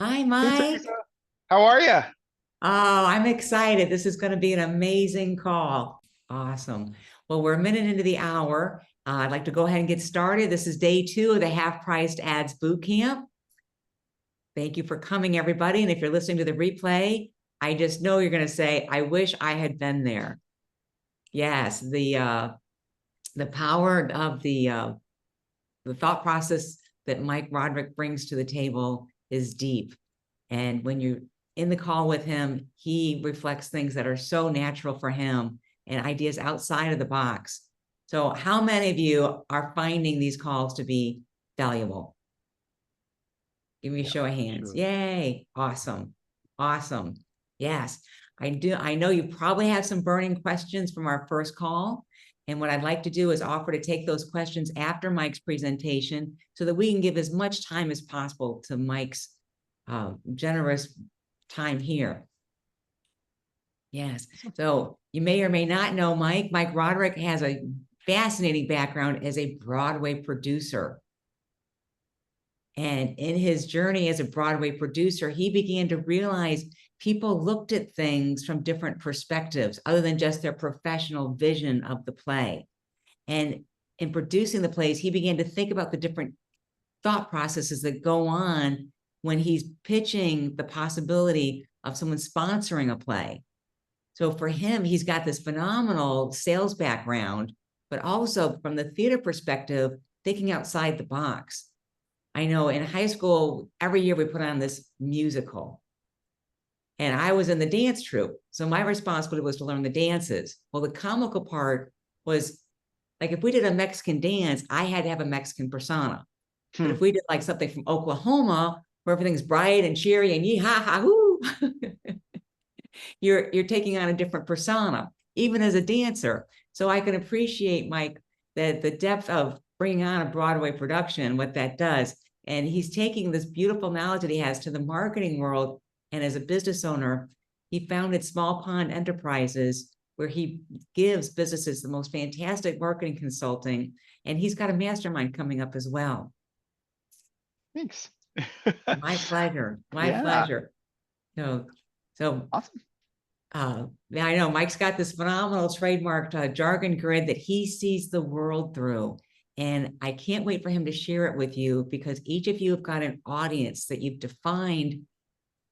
Hi, Hey Mike. Teresa, how are you? Oh, I'm excited. This is going to be an amazing call. Awesome. Well, we're a minute into the hour. I'd like to go ahead and get started. This is day two of the half-priced ads boot camp. Thank you for coming, everybody. And if you're listening to the replay, I just know you're going to say, "I wish I had been there." Yes, the power of the thought process that Mike Roderick brings to the table is deep. And when you're in the call with him, he reflects things that are so natural for him and ideas outside of the box. So, how many of you are finding these calls to be valuable? Give me a Yeah, show of for hands. sure. Yay. Awesome. Awesome. Yes. I do. I know you probably have some burning questions from our first call. And what I'd like to do is offer to take those questions after Mike's presentation so that we can give as much time as possible to Mike's generous time here. Yes. So you may or may not know Mike. Mike Roderick has a fascinating background as a Broadway producer. And in his journey as a Broadway producer, he began to realize people looked at things from different perspectives other than just their professional vision of the play. And in producing the plays, he began to think about the different thought processes that go on when he's pitching the possibility of someone sponsoring a play. So for him, he's got this phenomenal sales background, but also from the theater perspective, thinking outside the box. I know in high school, every year we put on this musical, and I was in the dance troupe. So my responsibility was to learn the dances. Well, the comical part was like if we did a Mexican dance, I had to have a Mexican persona. But Hmm. if we did like something from Oklahoma, where everything's bright and cheery and yee ha ha hoo, you're taking on a different persona, even as a dancer. So I can appreciate Mike that the depth of bringing on a Broadway production, what that does. And he's taking this beautiful knowledge that he has to the marketing world. And as a business owner, he founded Small Pond Enterprises, where he gives businesses the most fantastic marketing consulting. And he's got a mastermind coming up as well. Thanks. My pleasure. My Yeah, pleasure. So, so awesome. I know Mike's got this phenomenal trademarked jargon grid that he sees the world through. And I can't wait for him to share it with you because each of you have got an audience that you've defined,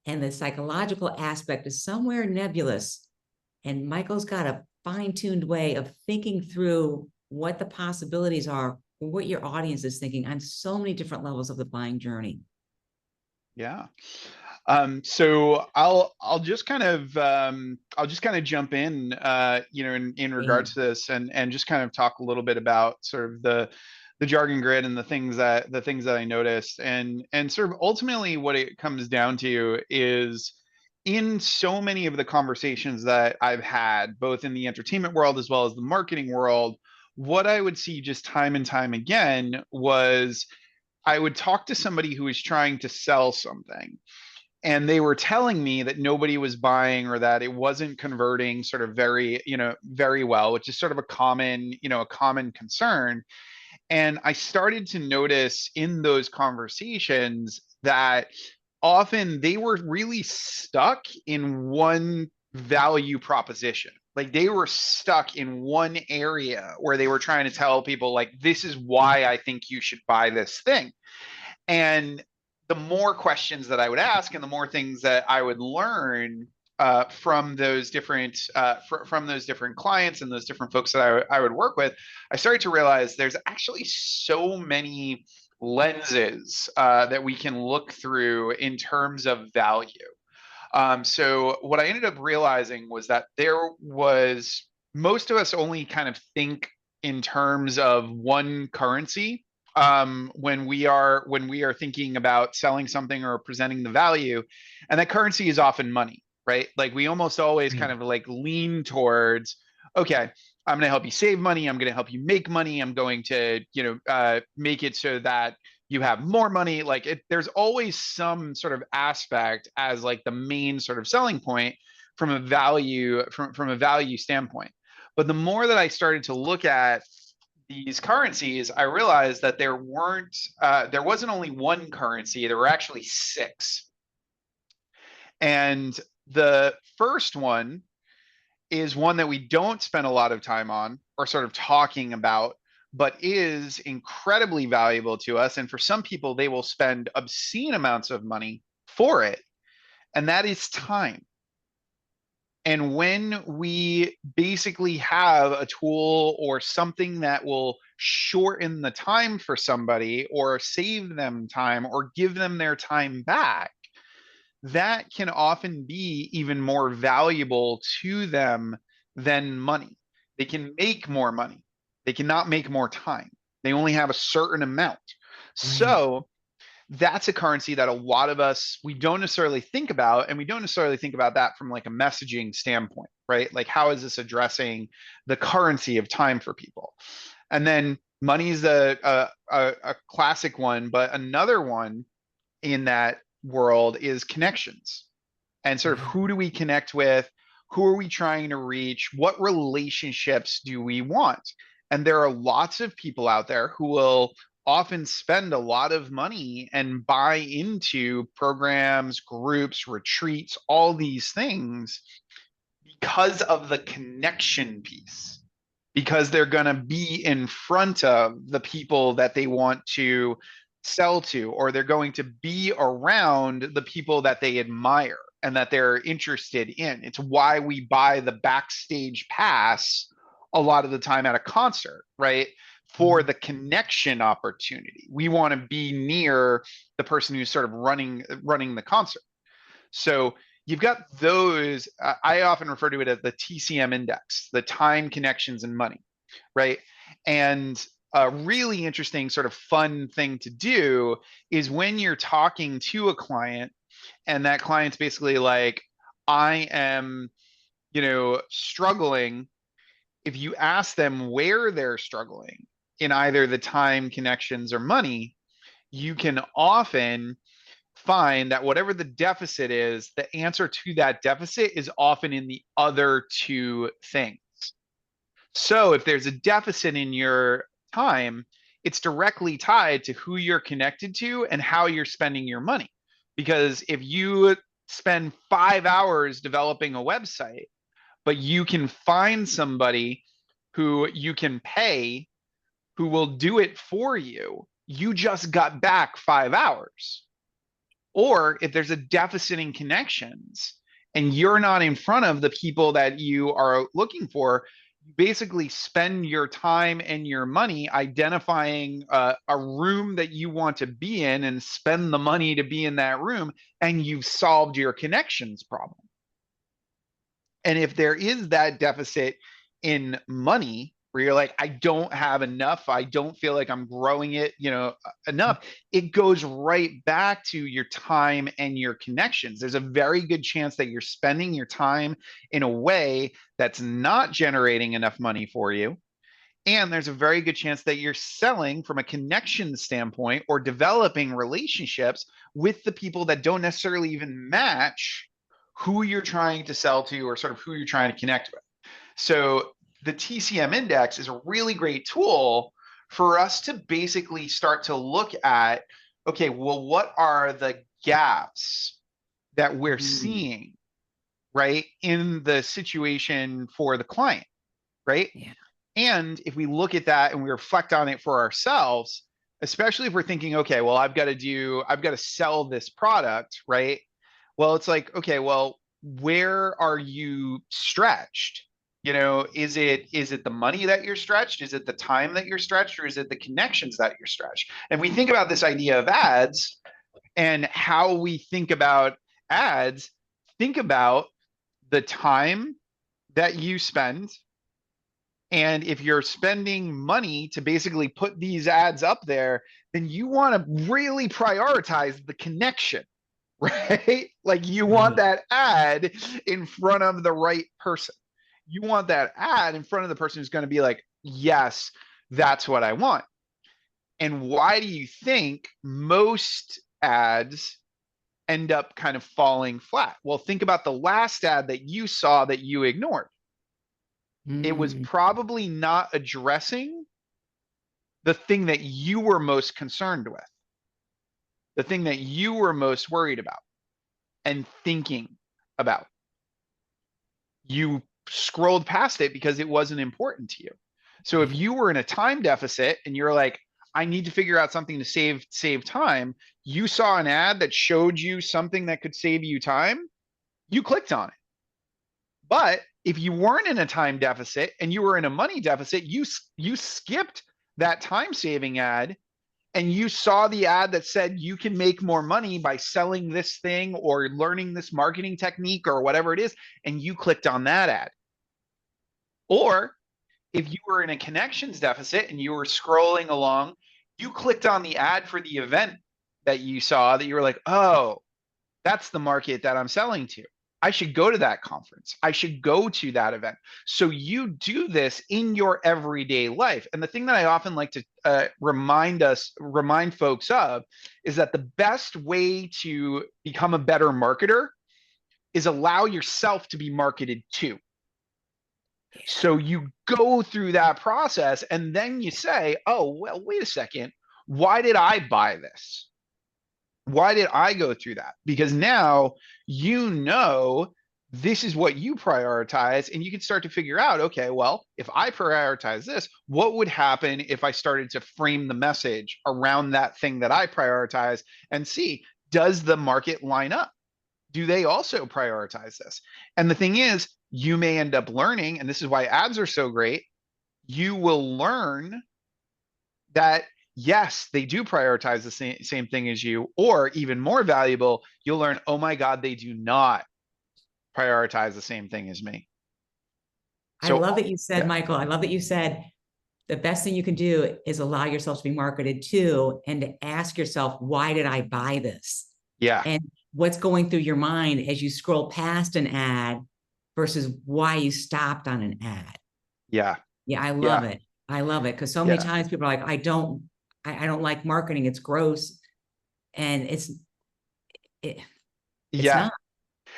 and the psychological aspect is somewhere nebulous. And Michael's got a fine tuned way of thinking through what the possibilities are, or what your audience is thinking on so many different levels of the buying journey. Yeah. So I'll just kind of jump in in regards And to this and just kind of talk a little bit about sort of the jargon grid and the things that I noticed and sort of ultimately what it comes down to is in so many of the conversations that I've had both in the entertainment world as well as the marketing world, what I would see just time and time again was I would talk to somebody who was trying to sell something and they were telling me that nobody was buying or that it wasn't converting sort of very well, which is sort of a common concern. And I started to notice in those conversations that often they were really stuck in one value proposition. Like they were stuck in one area where they were trying to tell people like this is why I think you should buy this thing. And the more questions that I would ask and the more things that I would learn from those different clients and those different folks that I would work with, I started to realize there's actually so many lenses that we can look through in terms of value. So what I ended up realizing was that there was most of us only kind of think in terms of one currency when we are thinking about selling something or presenting the value, and that currency is often money, right? Like we almost always kind of like lean towards, okay, I'm going to help you save money. I'm going to help you make money. I'm going to, make it so that you have more money. Like there's always some sort of aspect as like the main sort of selling point from a value standpoint. But the more that I started to look at these currencies, I realized that there wasn't only one currency, there were actually six. And the first one is one that we don't spend a lot of time on or sort of talking about, but is incredibly valuable to us. And for some people, they will spend obscene amounts of money for it. And that is time. And when we basically have a tool or something that will shorten the time for somebody or save them time or give them their time back, that can often be even more valuable to them than money. They can make more money. They cannot make more time. They only have a certain amount. Right. So that's a currency that a lot of us we don't necessarily think about, and we don't necessarily think about that from like a messaging standpoint, right? Like how is this addressing the currency of time for people? And then money is a classic one, but another one in that world is connections, and sort of Yeah. who do we connect with, who are we trying to reach, what relationships do we want. And there are lots of people out there who will often spend a lot of money and buy into programs, groups, retreats, all these things because of the connection piece, because they're going to be in front of the people that they want to sell to, or they're going to be around the people that they admire and that they're interested in. It's why we buy the backstage pass a lot of the time at a concert, right? For Mhm. the connection opportunity. We want to be near the person who's sort of running the concert. So you've got those. I often refer to it as the TCM index, the time, connections, and money, right? And a really interesting sort of fun thing to do is when you're talking to a client and that client's basically like, I am, struggling. If you ask them where they're struggling in either the time, connections, or money, you can often find that whatever the deficit is, the answer to that deficit is often in the other two things. So if there's a deficit in your time, it's directly tied to who you're connected to and how you're spending your money. Because if you spend 5 hours developing a website, but you can find somebody who you can pay who will do it for you, you just got back 5 hours. Or if there's a deficit in connections and you're not in front of the people that you are looking for, you basically spend your time and your money identifying a room that you want to be in and spend the money to be in that room, and you've solved your connections problem. And if there is that deficit in money where you're like, I don't have enough, I don't feel like I'm growing it, enough, it goes right back to your time and your connections. There's a very good chance that you're spending your time in a way that's not generating enough money for you. And there's a very good chance that you're selling from a connection standpoint or developing relationships with the people that don't necessarily even match who you're trying to sell to or sort of who you're trying to connect with. So the TCM index is a really great tool for us to basically start to look at, okay, well, what are the gaps that we're Mhm. seeing, right, in the situation for the client, right? Yeah. And if we look at that and we reflect on it for ourselves, especially if we're thinking, okay, well, I've got to sell this product, right? Well, it's like, okay, well, where are you stretched? Is it the money that you're stretched? Is it the time that you're stretched? Or is it the connections that you're stretched? And we think about this idea of ads and how we think about ads, think about the time that you spend, and if you're spending money to basically put these ads up there, then you want to really prioritize the connection, right? Like you want Right. that ad in front of the right person. You want that ad in front of the person who's going to be like, yes, that's what I want. And why do you think most ads end up kind of falling flat? Well, think about the last ad that you saw that you ignored. It was Mm. probably not addressing the thing that you were most concerned with, the thing that you were most worried about and thinking about. You scrolled past it because it wasn't important to you. So if you were in a time deficit and you're like, I need to figure out something to save time, you saw an ad that showed you something that could save you time, you clicked on it. But if you weren't in a time deficit and you were in a money deficit, you skipped that time saving ad and you saw the ad that said you can make more money by selling this thing or learning this marketing technique or whatever it is, and you clicked on that ad. Or if you were in a connections deficit and you were scrolling along, you clicked on the ad for the event that you saw that you were like, oh, that's the market that I'm selling to. I should go to that conference. I should go to that event. So you do this in your everyday life. And the thing that I often like to remind folks of is that the best way to become a better marketer is allow yourself to be marketed to. So you go through that process and then you say, oh, well, wait a second. Why did I buy this? Why did I go through that? Because now you know this is what you prioritize, and you can start to figure out, okay, well, if I prioritize this, what would happen if I started to frame the message around that thing that I prioritize and see, does the market line up? Do they also prioritize this? And the thing is, you may end up learning, and this is why ads are so great. You will learn that yes, they do prioritize the same thing as you, or even more valuable, you'll learn, oh my God, they do not prioritize the same thing as me. I love that you said, yeah, Michael, I love that you said the best thing you can do is allow yourself to be marketed to and to ask yourself, why did I buy this? yeah, And what's going through your mind as you scroll past an ad versus why you stopped on an ad. yeah, Yeah, I love yeah, it. I love it because so many yeah, times people are like, I don't like marketing. It's gross. And it's yeah, not.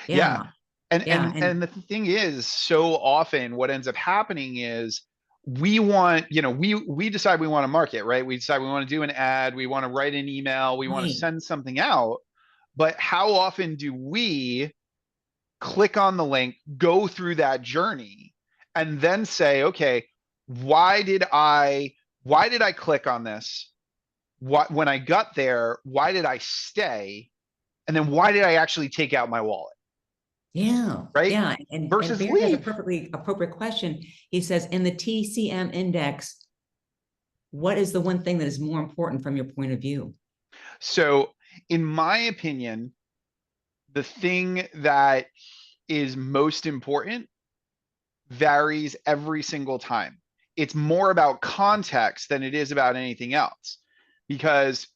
yeah. Yeah. And Yeah. and And and the thing is, so often what ends up happening is we want, we decide we want to market, right? We decide we want to do an ad, we want to write an email, we want to right. send something out. But how often do we click on the link, go through that journey, and then say, okay, why did I click on this? What when I got there, why did I stay? And then why did I actually take out my wallet? Yeah. Right? Yeah. And Versus Barry has a leave. perfectly appropriate question. He says, in the TCM index, what is the one thing that is more important from your point of view? So, in my opinion, the thing that is most important varies every single time. It's more about context than it is about anything else. Because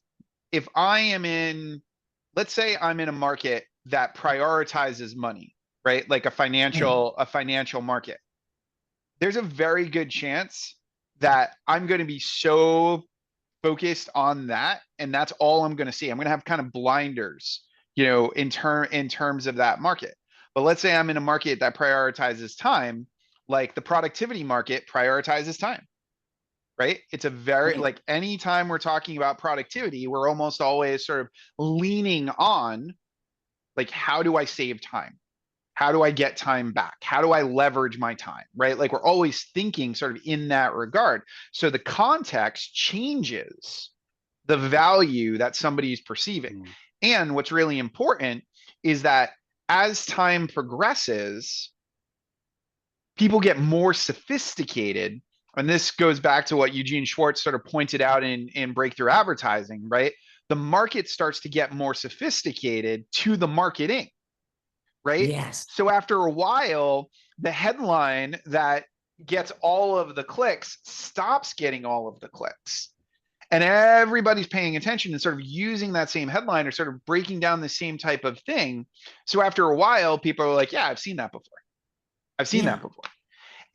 if I am in, let's say I'm in a market that prioritizes money, right? Like Right. a financial market. There's a very good chance that I'm going to be so focused on that and that's all I'm going to see. I'm going to have kind of blinders, in terms of that market. But let's say I'm in a market that prioritizes time, like the productivity market prioritizes time, right? It's a very, Right. like, anytime we're talking about productivity, we're almost always sort of leaning on, like, how do I save time? How do I get time back? How do I leverage my time? Right? Like, we're always thinking sort of in that regard. So the context changes the value that somebody is perceiving. Mm. And what's really important is that as time progresses, people get more sophisticated. And this goes back to what Eugene Schwartz sort of pointed out in Breakthrough Advertising, right? The market starts to get more sophisticated to the marketing, right? Yes. So after a while, the headline that gets all of the clicks stops getting all of the clicks. And everybody's paying attention and sort of using that same headline or sort of breaking down the same type of thing. So after a while, people are like, yeah, I've seen that before. I've seen Yeah. that before.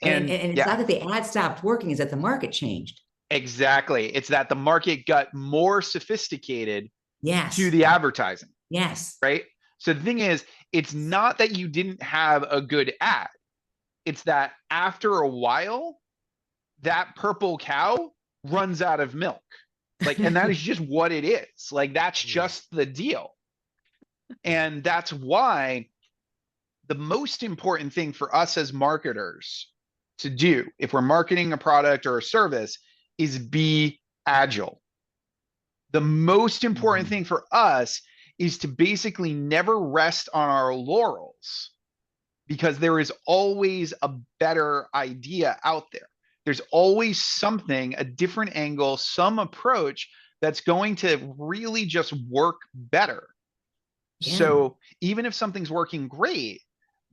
And And it's yeah, not that the ad stopped working, it's that the market changed. exactly. It's that the market got more sophisticated to Yes. the advertising, Yes. right? So the thing is, it's not that you didn't have a good ad. It's that after a while, that purple cow runs out of milk. Like, and that is just what it is. Like, that's just the deal. And that's why the most important thing for us as marketers to do if we're marketing a product or a service is be agile. The most important Mhm. thing for us is to basically never rest on our laurels because there is always a better idea out there. There's always something, a different angle, some approach that's going to really just work better. Yeah, So even if something's working great,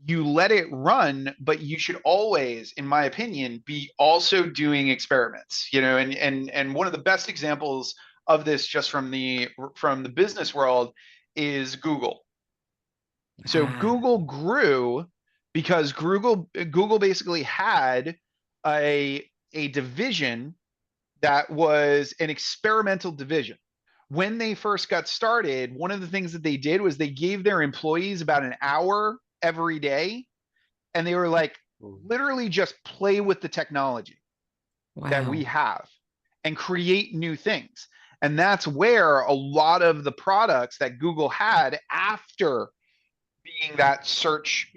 you let it run, but you should always, in my opinion, be also doing experiments, and one of the best examples of this just from the business world is Google. So ah, Google grew because Google basically had a division that was an experimental division. When they first got started, one of the things that they did was they gave their employees about an hour every day, and they were like, literally just play with the technology that we wow. have and create new things. And that's where a lot of the products that Google had after being that search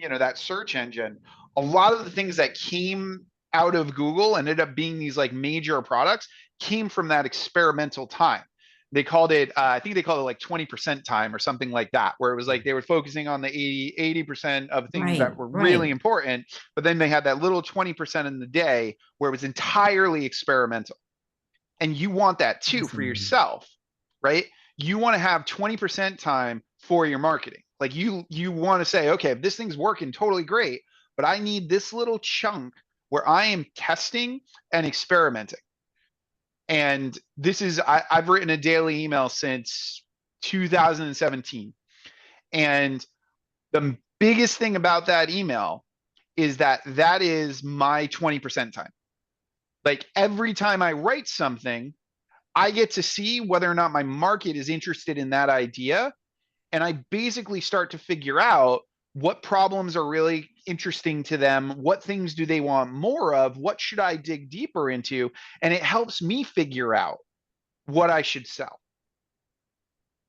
engine, a lot of the things that came out of Google ended up being these like major products came from that experimental time. They called it, I think they called it like 20% time or something like that, where it was like they were focusing on the 80% of things Right, that were really right. important, but then they had that little 20% in the day where it was entirely experimental. And you want that too for Fascinating. yourself, right? You want to have 20% time for your marketing. Like you want to say, okay, if this thing's working totally great, but I need this little chunk where I am testing and experimenting. And I've written a daily email since 2017. And the biggest thing about that email is that is my 20% time. Like every time I write something, I get to see whether or not my market is interested in that idea. And I basically start to figure out what problems are really interesting to them. What things do they want more of? What should I dig deeper into? And it helps me figure out what I should sell.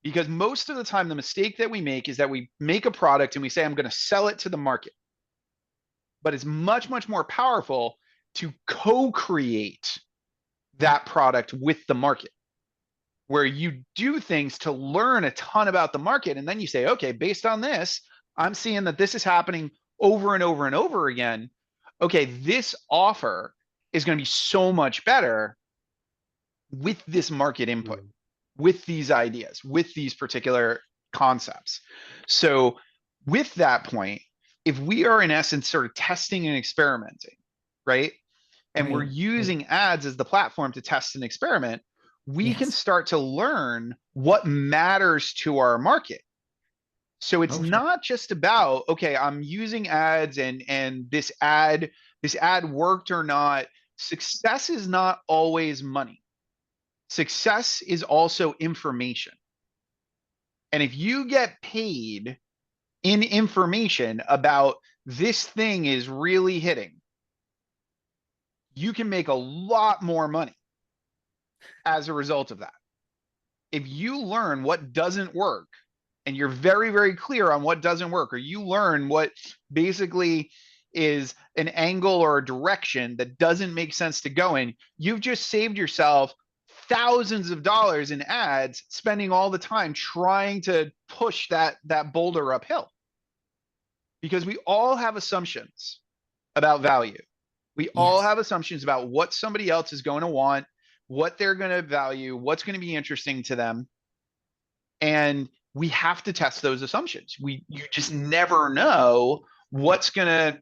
Because most of the time, the mistake that we make is that we make a product and we say, I'm going to sell it to the market. But it's much, much more powerful to co create that product with the market, where you do things to learn a ton about the market. And then you say, okay, based on this, I'm seeing that this is happening over and over and over again. Okay, this offer is going to be so much better with this market input, with these ideas, with these particular concepts. So, with that point, if we are in essence sort of testing and experimenting, right? And we're Right, right. using ads as the platform to test and experiment, we can Yes. start to learn what matters to our market. So it's Okay. not just about, okay, I'm using ads and this ad worked or not. Success is not always money. Success is also information. And if you get paid in information about this thing is really hitting, you can make a lot more money as a result of that. If you learn what doesn't work and you're very, very clear on what doesn't work, or you learn what basically is an angle or a direction that doesn't make sense to go in, you've just saved yourself thousands of dollars in ads, spending all the time trying to push that boulder uphill. Because we all have assumptions about value. We all Yes. have assumptions about what somebody else is going to want, what they're going to value, what's going to be interesting to them. And we have to test those assumptions. You just never know what's gonna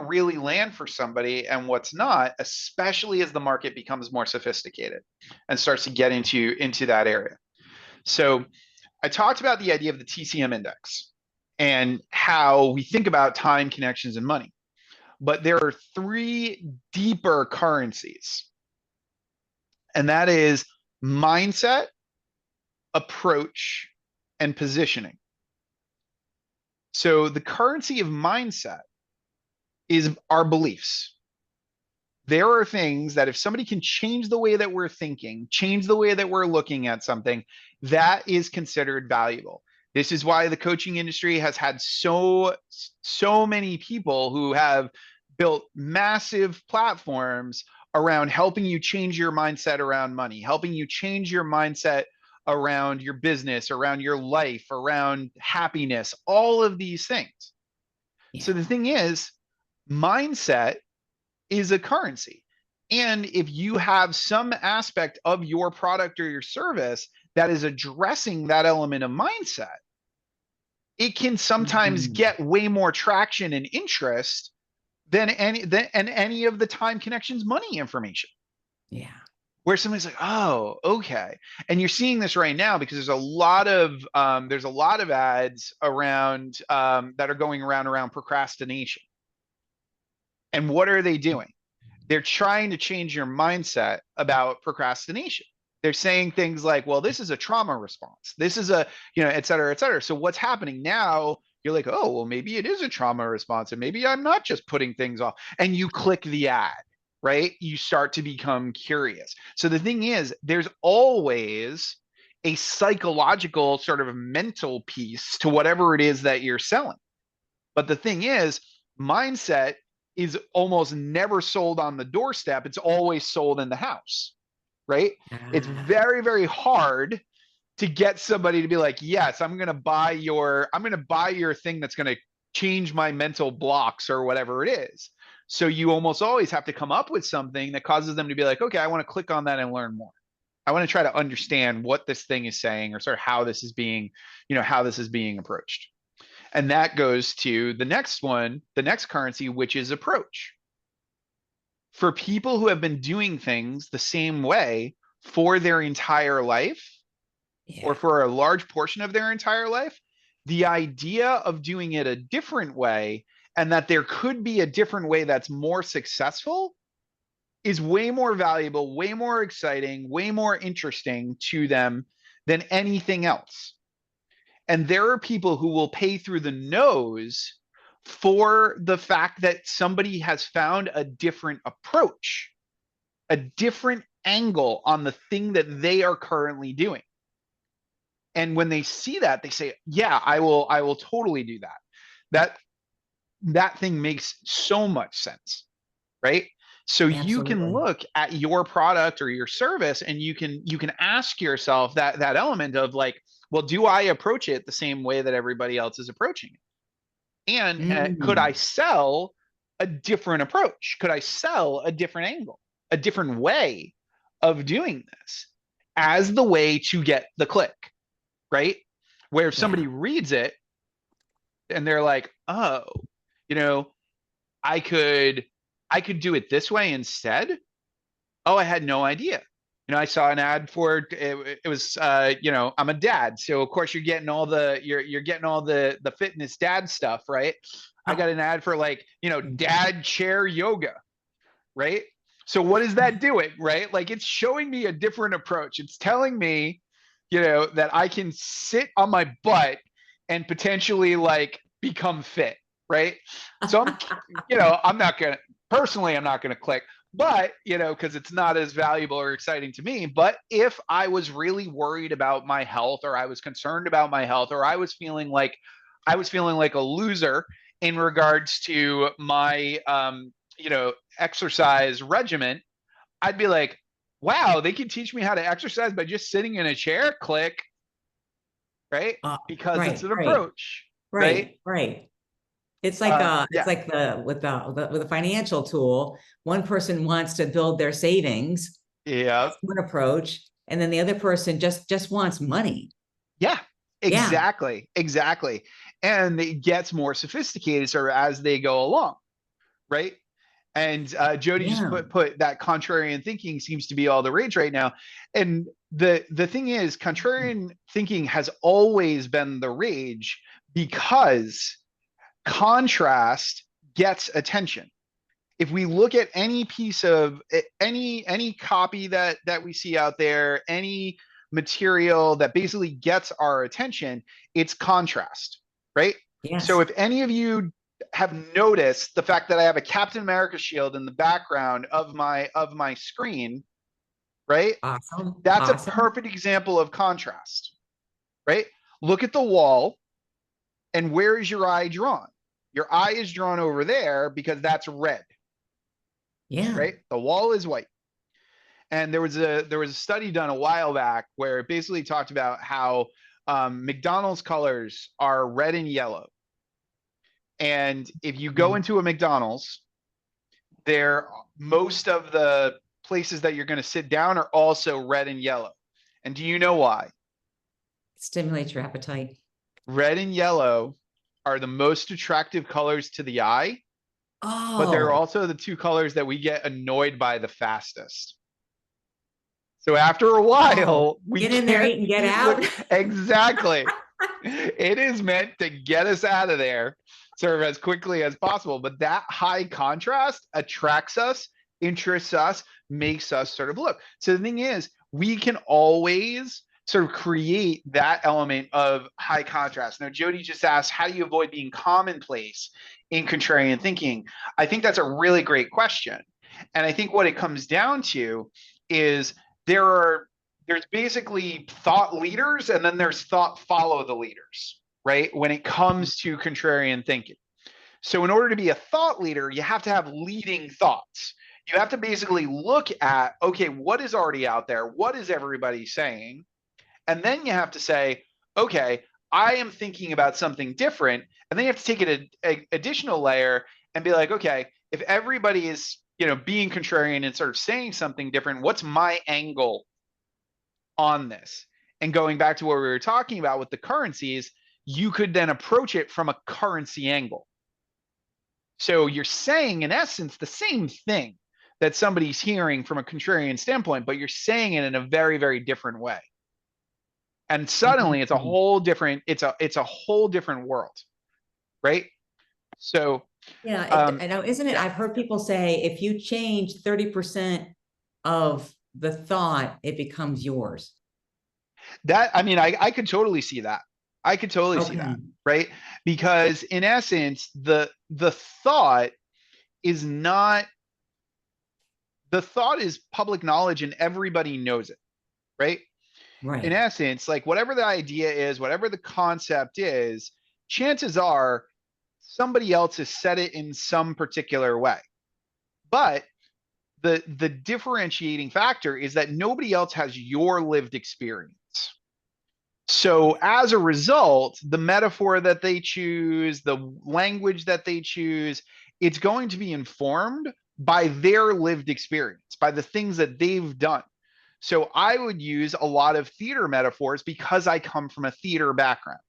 really land for somebody and what's not, especially as the market becomes more sophisticated and starts to get into that area. So I talked about the idea of the TCM index and how we think about time, connections, and money. But there are three deeper currencies, and that is mindset, approach, and positioning. So the currency of mindset is our beliefs. There are things that if somebody can change the way that we're thinking, change the way that we're looking at something, that is considered valuable. This is why the coaching industry has had so many people who have built massive platforms around helping you change your mindset around money, helping you change your mindset around your business, around your life, around happiness, all of these things. So Yeah. the thing is, mindset is a currency. And if you have some aspect of your product or your service that is addressing that element of mindset, it can sometimes Mhm. get way more traction and interest than any of the time connections money information, Yeah. where somebody's like, oh, okay. And you're seeing this right now because there's a lot of ads around that are going around procrastination. And what are they doing? They're trying to change your mindset about procrastination. They're saying things like, well, this is a trauma response. This is a, et cetera, et cetera. So what's happening now? You're like, oh, well, maybe it is a trauma response and maybe I'm not just putting things off. And you click the ad, right? You start to become curious. So the thing is, there's always a psychological sort of mental piece to whatever it is that you're selling. But the thing is, mindset is almost never sold on the doorstep. It's always sold in the house, right? It's Ah, very, very hard to get somebody to be like, yes, I'm going to buy your thing that's going to change my mental blocks or whatever it is. So you almost always have to come up with something that causes them to be like, okay, I want to click on that and learn more. I want to try to understand what this thing is saying or sort of how this is being, how this is being approached. And that goes to the next one, the next currency, which is approach. For people who have been doing things the same way for their entire life, or yeah. for a large portion of their entire life, the idea of doing it a different way and that there could be a different way that's more successful is way more valuable, way more exciting, way more interesting to them than anything else. And there are people who will pay through the nose for the fact that somebody has found a different approach, a different angle on the thing that they are currently doing. And when they see that, they say, yeah, I will totally do that. That that thing makes so much sense, right? So you can Absolutely. look at your product or your service and you can ask yourself that element of like, well, do I approach it the same way that everybody else is approaching it? And could I Mm. sell a different approach? Could I sell a different angle, a different way of doing this as the way to get the click, right? Where if Yeah. somebody reads it and they're like, oh, you know, I could I could do it this way instead. Oh, I had no idea. I saw an ad for it. It was, I'm a dad, so of course you're getting all the fitness dad stuff, right? I got Oh, an ad for like, dad chair yoga, right? So what is that doing, right? Like it's showing me a different approach. It's telling me, that I can sit on my butt and potentially like become fit, right? So I'm not gonna personally, I'm not gonna click, but because it's not as valuable or exciting to me. But if I was really worried about my health, or I was concerned about my health, or I was feeling like a loser in regards to my exercise regimen, I'd be like, wow, they can teach me how to exercise by just sitting in a chair. Click, right? Because it's right, an right, approach, right? right, right. It's Yeah, like with the financial tool, one person wants to build their savings, yeah, that's one approach, and then the other person just wants money. yeah, Yeah, exactly. And it gets more sophisticated sort of as they go along, right? And Jody just yeah, put that contrarian thinking seems to be all the rage right now. And the thing is, contrarian thinking has always been the rage because contrast gets attention. If we look at any piece of any copy that we see out there, any material that basically gets our attention, it's contrast, right? So yes. if any of you have noticed the fact that I have a Captain America shield in the background of my screen, right? Awesome, That's a awesome. perfect example of contrast, right? look at the wall, and where is your eye drawn? Your eye is drawn over there because that's red, Yeah. right? The wall is white. And there was a study done a while back where it basically talked about how McDonald's colors are red and yellow. And if you go into a McDonald's, there most of the places that you're going to sit down are also red and yellow. And do you know why? Stimulates your appetite. Red and yellow are the most attractive colors to the eye, but they're Oh, also the two colors that we get annoyed by the fastest. So after a oh, while, we get in there, can't eat and get look out. exactly. It is meant to get us out of there sort of as quickly as possible. But that high contrast attracts us, interests us, makes us sort of look. So the thing is, we can always sort of create that element of high contrast. Now, Jody just asked, how do you avoid being commonplace in contrarian thinking? I think that's a really great question. And I think what it comes down to is there's basically thought leaders and then there's thought follow the leaders, right? When it comes to contrarian thinking. So in order to be a thought leader, you have to have leading thoughts. You have to basically look at, okay, what is already out there? What is everybody saying? And then you have to say, okay, I am thinking about something different. And then you have to take it an additional layer and be like, okay, if everybody is, being contrarian and sort of saying something different, what's my angle on this? And going back to what we were talking about with the currencies, you could then approach it from a currency angle. So you're saying, in essence, the same thing that somebody's hearing from a contrarian standpoint, but you're saying it in a very, very different way. And suddenly it's a whole different, it's a whole different world, right? So Yeah, I know, isn't it? yeah, I've heard people say if you change 30% of the thought, it becomes yours. I could totally see that. I could totally see that, Okay. right? Because in essence, the thought is not the thought is public knowledge and everybody knows it, right? In Right. essence, like whatever the idea is, whatever the concept is, chances are somebody else has said it in some particular way. But the differentiating factor is that nobody else has your lived experience. So as a result, the metaphor that they choose, the language that they choose, it's going to be informed by their lived experience, by the things that they've done. So I would use a lot of theater metaphors because I come from a theater background,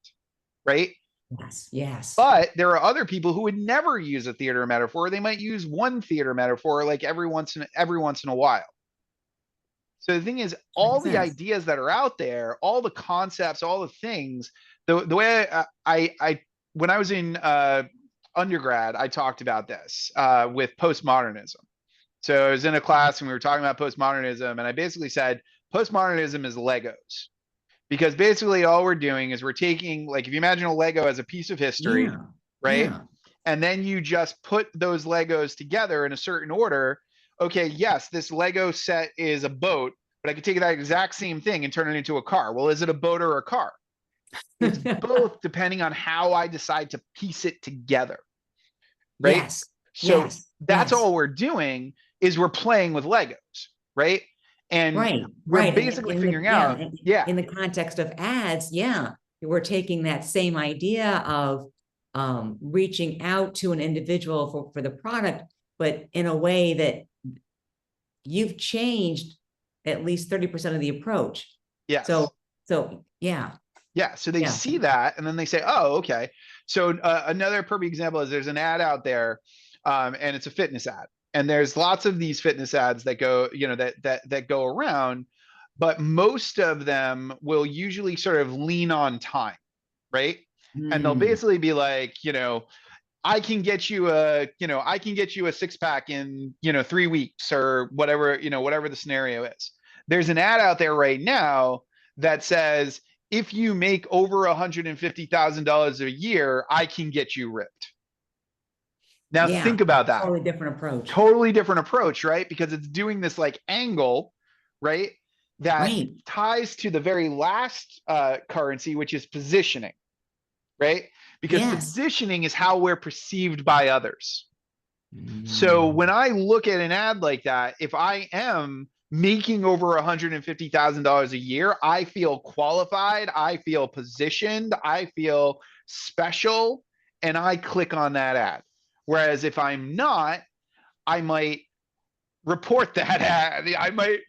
right? Yes. Yes. But there are other people who would never use a theater metaphor. They might use one theater metaphor like every once in a while. So the thing is, all Makes the sense. ideas that are out there, all the concepts, all the things, the way I when I was in undergrad, I talked about this with postmodernism. So I was in a class and we were talking about postmodernism, and I basically said postmodernism is Legos. Because basically all we're doing is we're taking, like, if you imagine a Lego as a piece of history, Yeah. right? Yeah. And then you just put those Legos together in a certain order. Okay, yes, this Lego set is a boat, but I could take that exact same thing and turn it into a car. Well, is it a boat or a car? It's both depending on how I decide to piece it together, right? Yes. So Yes. that's Yes. all we're doing is we're playing with Legos, right? And Right. we're Right. basically figuring out, yeah, In the context of ads, yeah, we're taking that same idea of reaching out to an individual for the product, but in a way that you've changed at least 30% of the approach. yes. So yeah, Yeah, so they yeah. see that and then they say, "Oh, okay." So another perfect example is there's an ad out there, and it's a fitness ad, and there's lots of these fitness ads that go, that go around, but most of them will usually sort of lean on time, right? And they'll Mm, basically be like, I can get you a six pack in, 3 weeks or whatever, whatever the scenario is. There's an ad out there right now that says, if you make over $150,000 a year, I can get you ripped. Now yeah, think about that. totally different approach. Totally different approach, right? Because it's doing this like angle, right? that Right. ties to the very last currency, which is positioning, right? Because Yes. positioning is how we're perceived by others. So Mm, when I look at an ad like that, if I am making over $150,000 a year, I feel qualified, I feel positioned, I feel special, and I click on that ad. Whereas if I'm not, I might report that ad. I might,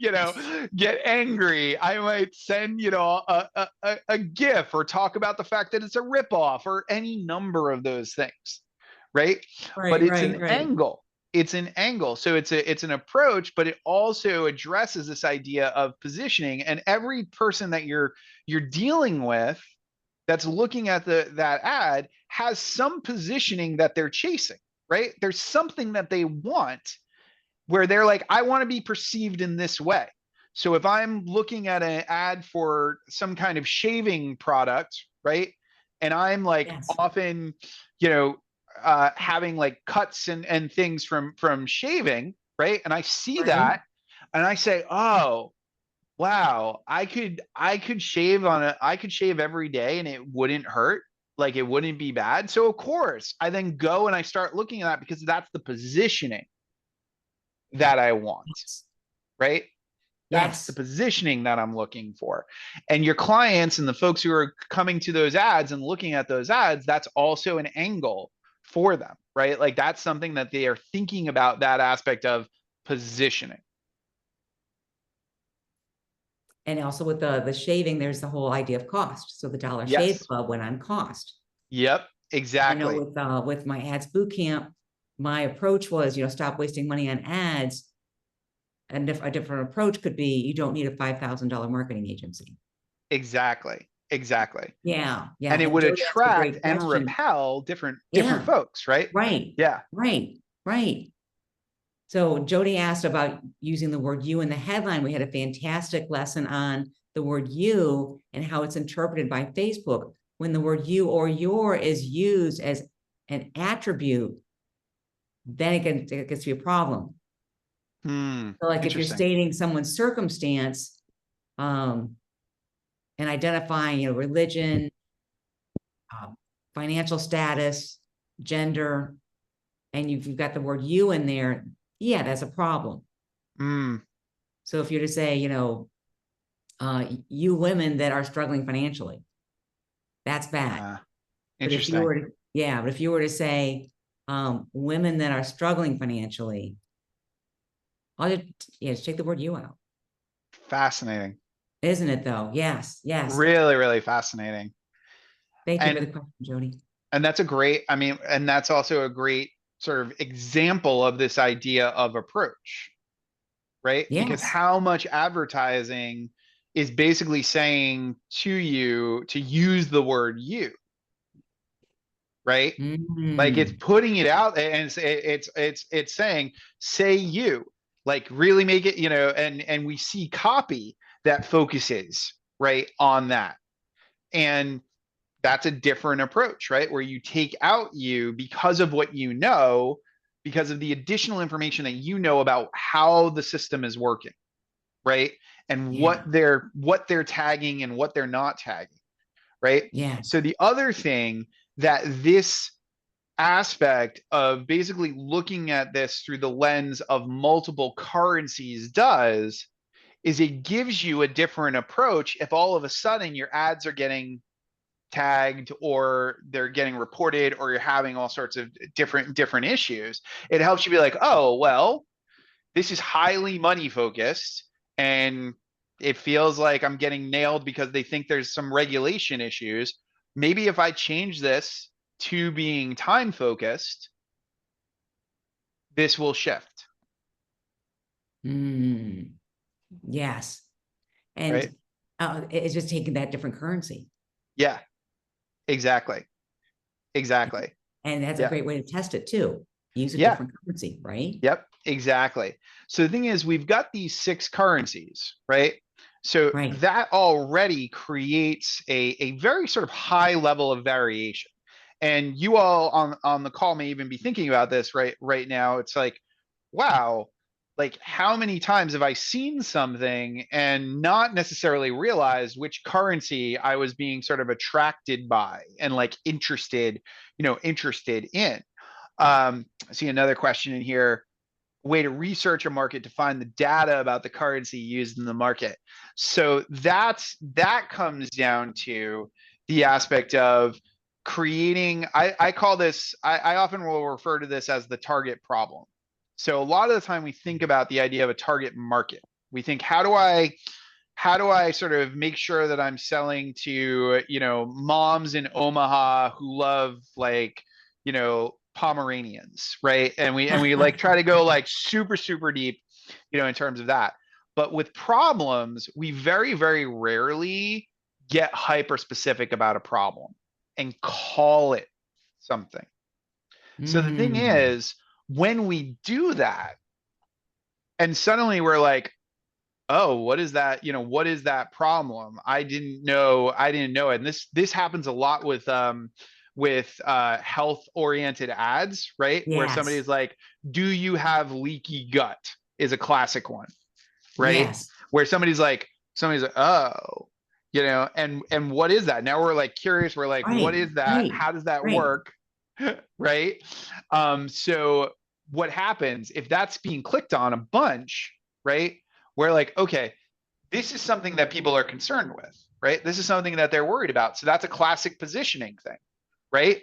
get angry. I might send, a GIF or talk about the fact that it's a ripoff or any number of those things, right? But right, it's right, an right. angle. It's an angle. So it's an approach, but it also addresses this idea of positioning. And every person that you're dealing with that's looking at that ad has some positioning that they're chasing, right? There's something that they want where they're like, I want to be perceived in this way. So if I'm looking at an ad for some kind of shaving product, right? And I'm like Yes. often, having like cuts and things from shaving, right? And I see Right. that and I say, oh, wow, I could shave every day and it wouldn't hurt. Like it wouldn't be bad. So of course I then go and I start looking at that because that's the positioning that I want, Yes. right? That's the Yes. positioning that I'm looking for. And your clients and the folks who are coming to those ads and looking at those ads, that's also an angle for them, right? Like that's something that they are thinking about, that aspect of positioning. And also with the shaving, there's the whole idea of cost. So the Dollar Shave Yes. Club went on cost. Yep. I know Exactly. with my ads boot camp, my approach was, stop wasting money on ads. And a different approach could be you don't need a $5,000 marketing agency. Exactly. Exactly. Yeah, yeah. And it And would Jody asked a attract great and question. repel different Yeah, folks, right? right, Yeah. right, right. So Jody asked about using the word you in the headline. We had a fantastic lesson on the word you and how it's interpreted by Facebook. When the word you or your is used as an attribute, then it gets to be a problem. So like if you're Interesting. stating someone's circumstance, um, and identifying, religion, um, financial status, gender, and you've got the word you in there, yeah, that's a problem. Mm, So if you're to say, you women that are struggling financially, that's bad. uh, But if you interesting. were to, yeah, but if you were to say, women that are struggling financially, just take the word you out. Fascinating. Isn't it though? Yes, yes. Really, really fascinating. Thank you for the And question, Jody. that's a great, I mean, and that's also a great sort of example of this idea of approach, right? Because Yes. how much advertising is basically saying to you to use the word you, right? Like it's Mm, putting it out and it's saying say you, like really make it, and we see copy that focuses right on that. And that's a different approach, right? Where you take out you because of what you know, because of the additional information that you know about how the system is working, right? And what yeah, they're tagging and what they're not tagging, right? yes. So the other thing that this aspect of basically looking at this through the lens of multiple currencies does is it gives you a different approach if all of a sudden your ads are getting tagged or they're getting reported or you're having all sorts of different issues. It helps you be like, oh well, this is highly money focused and it feels like I'm getting nailed because they think there's some regulation issues. Maybe if I change this to being time focused, this will shift, Mm, yes. right? And it's just taking that different currency. Yeah, exactly. Exactly. And that's a Yeah. great way to test it too. Use a Yeah. different currency, right? Yep, exactly. So the thing is, we've got these six currencies, right? So Right. that already creates a very sort of high level of variation. And you all on the call may even be thinking about this right now. It's like, wow, like how many times have I seen something and not necessarily realized which currency I was being sort of attracted by and like interested, interested in. I see another question in here. Way to research a market to find the data about the currency used in the market. So that comes down to the aspect of creating, I call this, I often will refer to this as the target problem. So a lot of the time we think about the idea of a target market. We think, how do I sort of make sure that I'm selling to, moms in Omaha who love like, Pomeranians, right? And we like try to go like super, super deep, in terms of that. But with problems, we very, very rarely get hyper specific about a problem and call it something. So the thing Mm, is, when we do that, and suddenly we're like, oh, what is that? What is that problem? I didn't know it. And this happens a lot with health oriented ads, right? Where yes, somebody's like, do you have leaky gut? Is a classic one, right? yes, Where somebody's like, oh, and what is that? Now we're like curious, we're like, what right, is that? right, How does that right. work? Right? So what happens if that's being clicked on a bunch, right? We're like, okay, this is something that people are concerned with, right? This is something that they're worried about. So that's a classic positioning thing, right?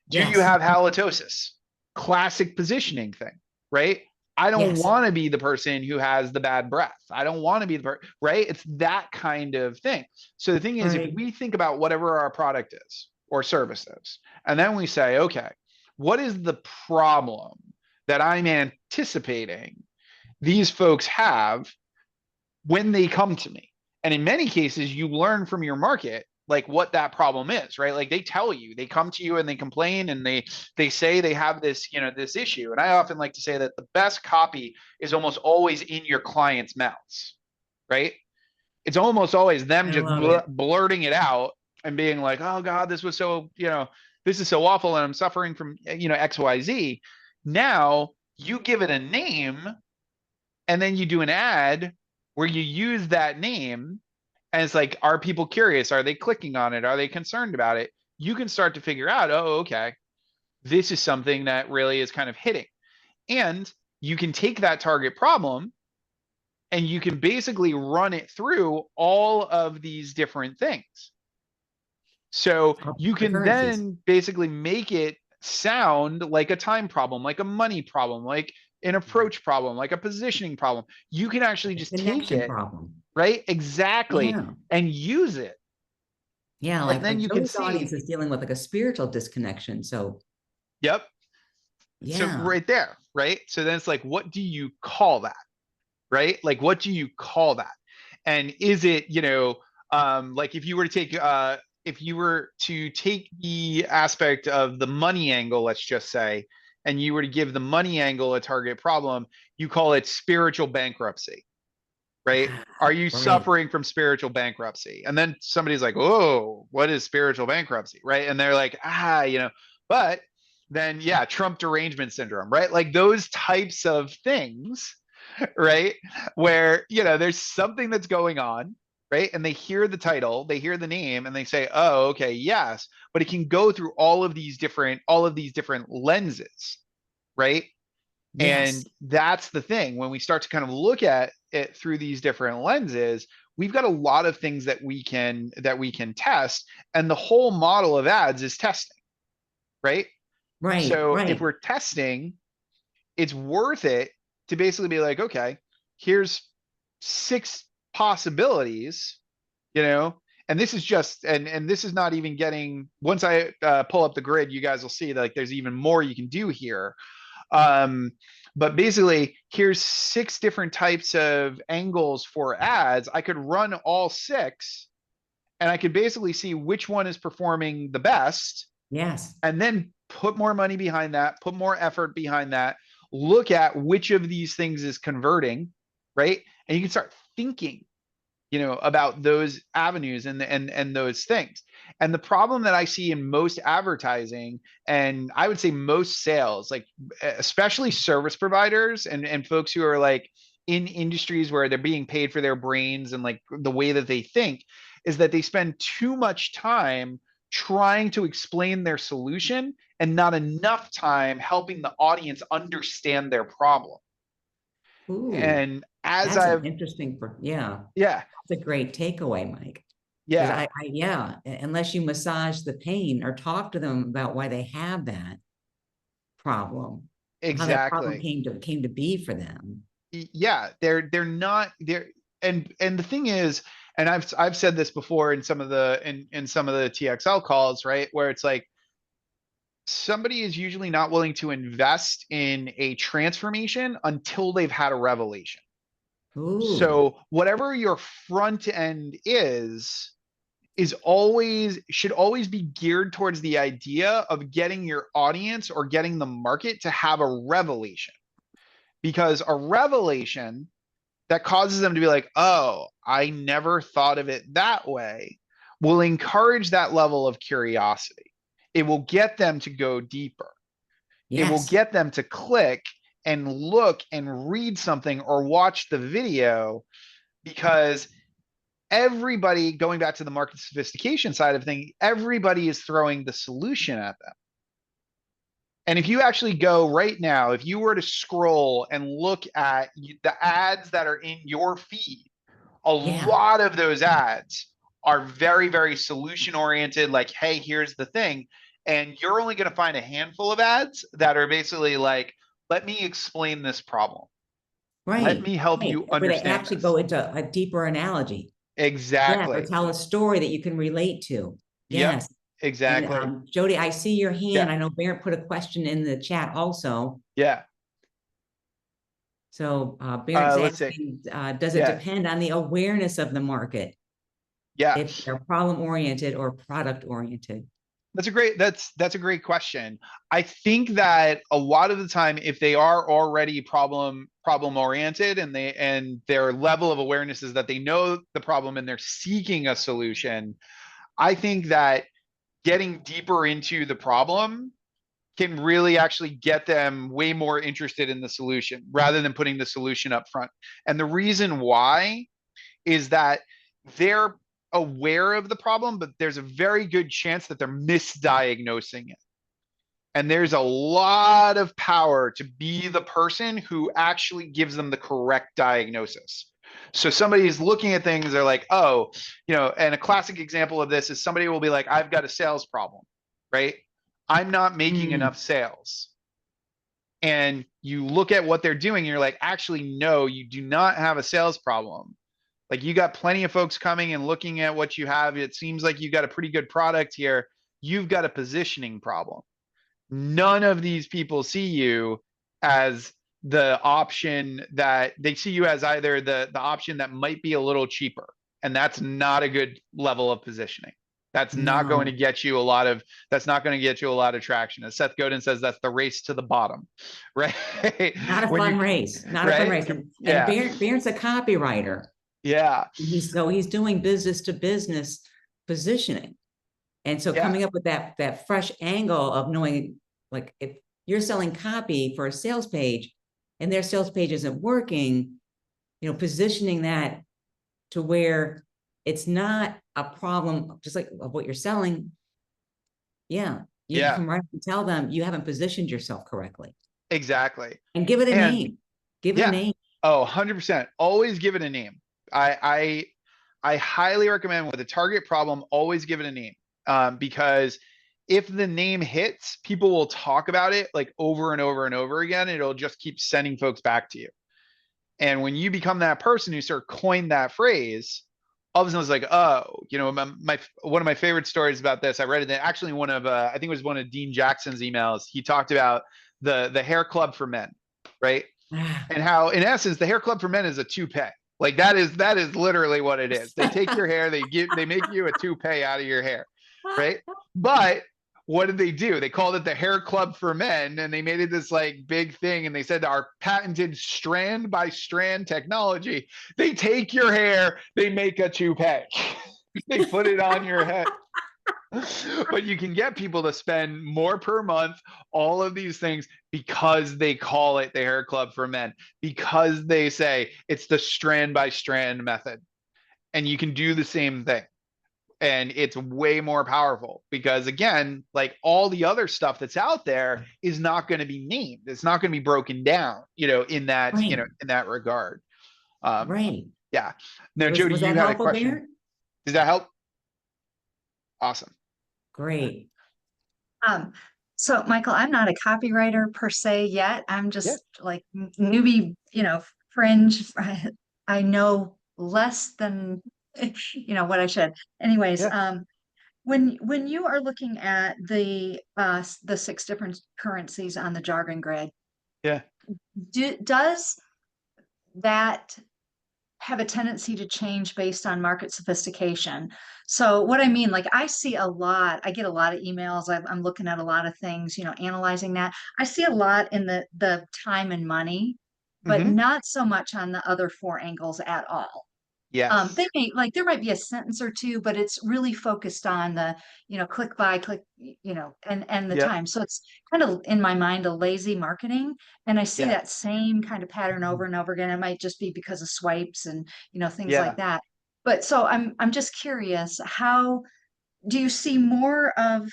Do you Yes, have halitosis? Classic positioning thing, right? I don't yes, want to be the person who has the bad breath. I don't want to be the person, right? It's that kind of thing. So the thing is, if right. we think about whatever our product is or service is, and then we say, okay, what is the problem that I'm anticipating these folks have when they come to me? And in many cases, you learn from your market like what that problem is, right? Like they tell you, they come to you and they complain and they say they have this, this issue. And I often like to say that the best copy is almost always in your clients' mouths, right? It's almost always them I just love it. blurting it out and being like, "Oh God, this was so, this is so awful, and I'm suffering from, XYZ." Now you give it a name and then you do an ad where you use that name, and it's like, are people curious? Are they clicking on it? Are they concerned about it? You can start to figure out, oh, okay, this is something that really is kind of hitting. And you can take that target problem and you can basically run it through all of these different things. So All you the can currencies, then basically make it sound like a time problem, like a money problem, like an approach problem, like a positioning problem. You can actually a just take connection it, problem. right? Exactly, Yeah. and use it. Yeah, And like then you can Joey's audience see, is dealing with like a spiritual disconnection. So yep. So yeah, right there, right? So then it's like, what do you call that? Right? Like, what do you call that? And is it, like if you were to take the aspect of the money angle, let's just say, and you were to give the money angle a target problem, you call it spiritual bankruptcy, right? Are you right. suffering from spiritual bankruptcy? And then somebody's like, oh, what is spiritual bankruptcy? Right? And they're like, but then yeah, Trump derangement syndrome, right? Like those types of things, right? Where, there's something that's going on, right? And they hear the title, they hear the name, and they say, oh, okay, yes. But it can go through all of these different lenses, right? And Yes, that's the thing. When we start to kind of look at it through these different lenses, we've got a lot of things that we can test. And the whole model of ads is testing, right? right, So if right. we're testing, it's worth it to basically be like, okay, here's 6 possibilities, you know, and this is just, and this is not even getting, once I pull up the grid, you guys will see that like there's even more you can do here. Um, but basically, here's 6 different types of angles for ads. I could run all 6 and I could basically see which one is performing the best Yes, and then put more money behind that, put more effort behind that, look at which of these things is converting, right? And you can start thinking, about those avenues and those things. And the problem that I see in most advertising, and I would say most sales, like especially service providers and folks who are like in industries where they're being paid for their brains and like the way that they think, is that they spend too much time trying to explain their solution and not enough time helping the audience understand their problem. Ooh, And as that's an I've, interesting, yeah, yeah, that's a great takeaway, Mike. Because yeah, yeah, unless you massage the pain or talk to them about why they have that problem, how that problem exactly. came to be for them. Yeah, they're not there. And the thing is, and I've said this before in some of the in some of the TXL calls, right, where it's like somebody is usually not willing to invest in a transformation until they've had a revelation. Ooh, So whatever your front end is always should always be geared towards the idea of getting your audience or getting the market to have a revelation, because a revelation that causes them to be like, oh, I never thought of it that way, will encourage that level of curiosity. It will get them to go deeper. It will yes, get them to click and look and read something or watch the video, because everybody, going back to the market sophistication side of things, everybody is throwing the solution at them. And if you actually go right now, if you were to scroll and look at the ads that are in your feed, a yeah, lot of those ads are very, very solution oriented. Like, hey, here's the thing. And you're only going to find a handful of ads that are basically like, let me explain this problem. Let right, me help right. you Where they understand actually go this. into a deeper analogy. Yeah, or Exactly. tell a story that you can relate to. Yep. Yes. And Exactly. Jody, I see your hand. Yeah. I know Barrett put a question in the chat also. Yeah. So Barrett's Let's see. asking, does it Yeah. depend on the awareness of the market Yeah. if they're problem oriented or product oriented? That's a great question. I think that a lot of the time, if they are already problem oriented and their level of awareness is that they know the problem and they're seeking a solution, I think that getting deeper into the problem can really actually get them way more interested in the solution rather than putting the solution up front. And the reason why is that they're aware of the problem, but there's a very good chance that they're misdiagnosing it. And there's a lot of power to be the person who actually gives them the correct diagnosis. So somebody's looking at things, they're like, oh, and a classic example of this is somebody will be like, I've got a sales problem, right? I'm not making Mm, enough sales. And you look at what they're doing, and you're like, actually, no, you do not have a sales problem. Like, you got plenty of folks coming and looking at what you have. It seems like you got a pretty good product here. You've got a positioning problem. None of these people see you as the option that they see you as either the option that might be a little cheaper. And that's not a good level of positioning. That's not going to no, get you a lot of that's not going to get you a lot of traction. As Seth Godin says, that's the race to the bottom, right? not a when you fun race, not a fun right? race. And Yeah. Barrett's a copywriter. Yeah. He's doing business to business positioning. And so Yeah. coming up with that fresh angle of knowing, like, if you're selling copy for a sales page and their sales page isn't working, positioning that to where it's not a problem, just like of what you're selling. Yeah, you can Yeah. come right and tell them you haven't positioned yourself correctly Exactly. and give it a And name. Give it a yeah. name. Oh, 100%. Always give it a name. I highly recommend with a target problem, always give it a name. Because if the name hits, people will talk about it like over and over and over again. It'll just keep sending folks back to you. And when you become that person who sort of coined that phrase, all of a sudden it's like, oh, my one of my favorite stories about this. I read it actually one of I think it was one of Dean Jackson's emails. He talked about the hair club for men, right? Ah. And how in essence the hair club for men is a toupee. Like that is literally what it is. They take your hair, they make you a toupee out of your hair, right? But what did they do? They called it the hair club for men, and they made it this like big thing. And they said our patented strand by strand technology. They take your hair, they make a toupee, they put it on your head. But you can get people to spend more per month, all of these things, because they call it the hair club for men, because they say it's the strand by strand method. And you can do the same thing. And it's way more powerful because, again, like all the other stuff that's out there is not going to be named. It's not going to be broken down, in that, Right. in that regard. Right. Yeah. Now, Jody, Was you that had a helpful, question. Barrett? Does that help? Awesome. Great. So Michael, I'm not a copywriter per se yet. I'm Yeah. just like newbie, fringe. I know less than what I should. Anyways, Yeah. when you are looking at the 6 different currencies on the jargon grid, Yeah. does that have a tendency to change based on market sophistication? So what I mean, like I get a lot of emails. I'm looking at a lot of things, analyzing that. I see a lot in the time and money, but Mm-hmm. not so much on the other 4 angles at all. Yes. They may like there might be a sentence or two, but it's really focused on the, click buy, click, and the Yep. time. So it's kind of in my mind a lazy marketing. And I see Yeah. that same kind of pattern over and over again. It might just be because of swipes and, things like Yeah. that. But so I'm just curious, how do you see more of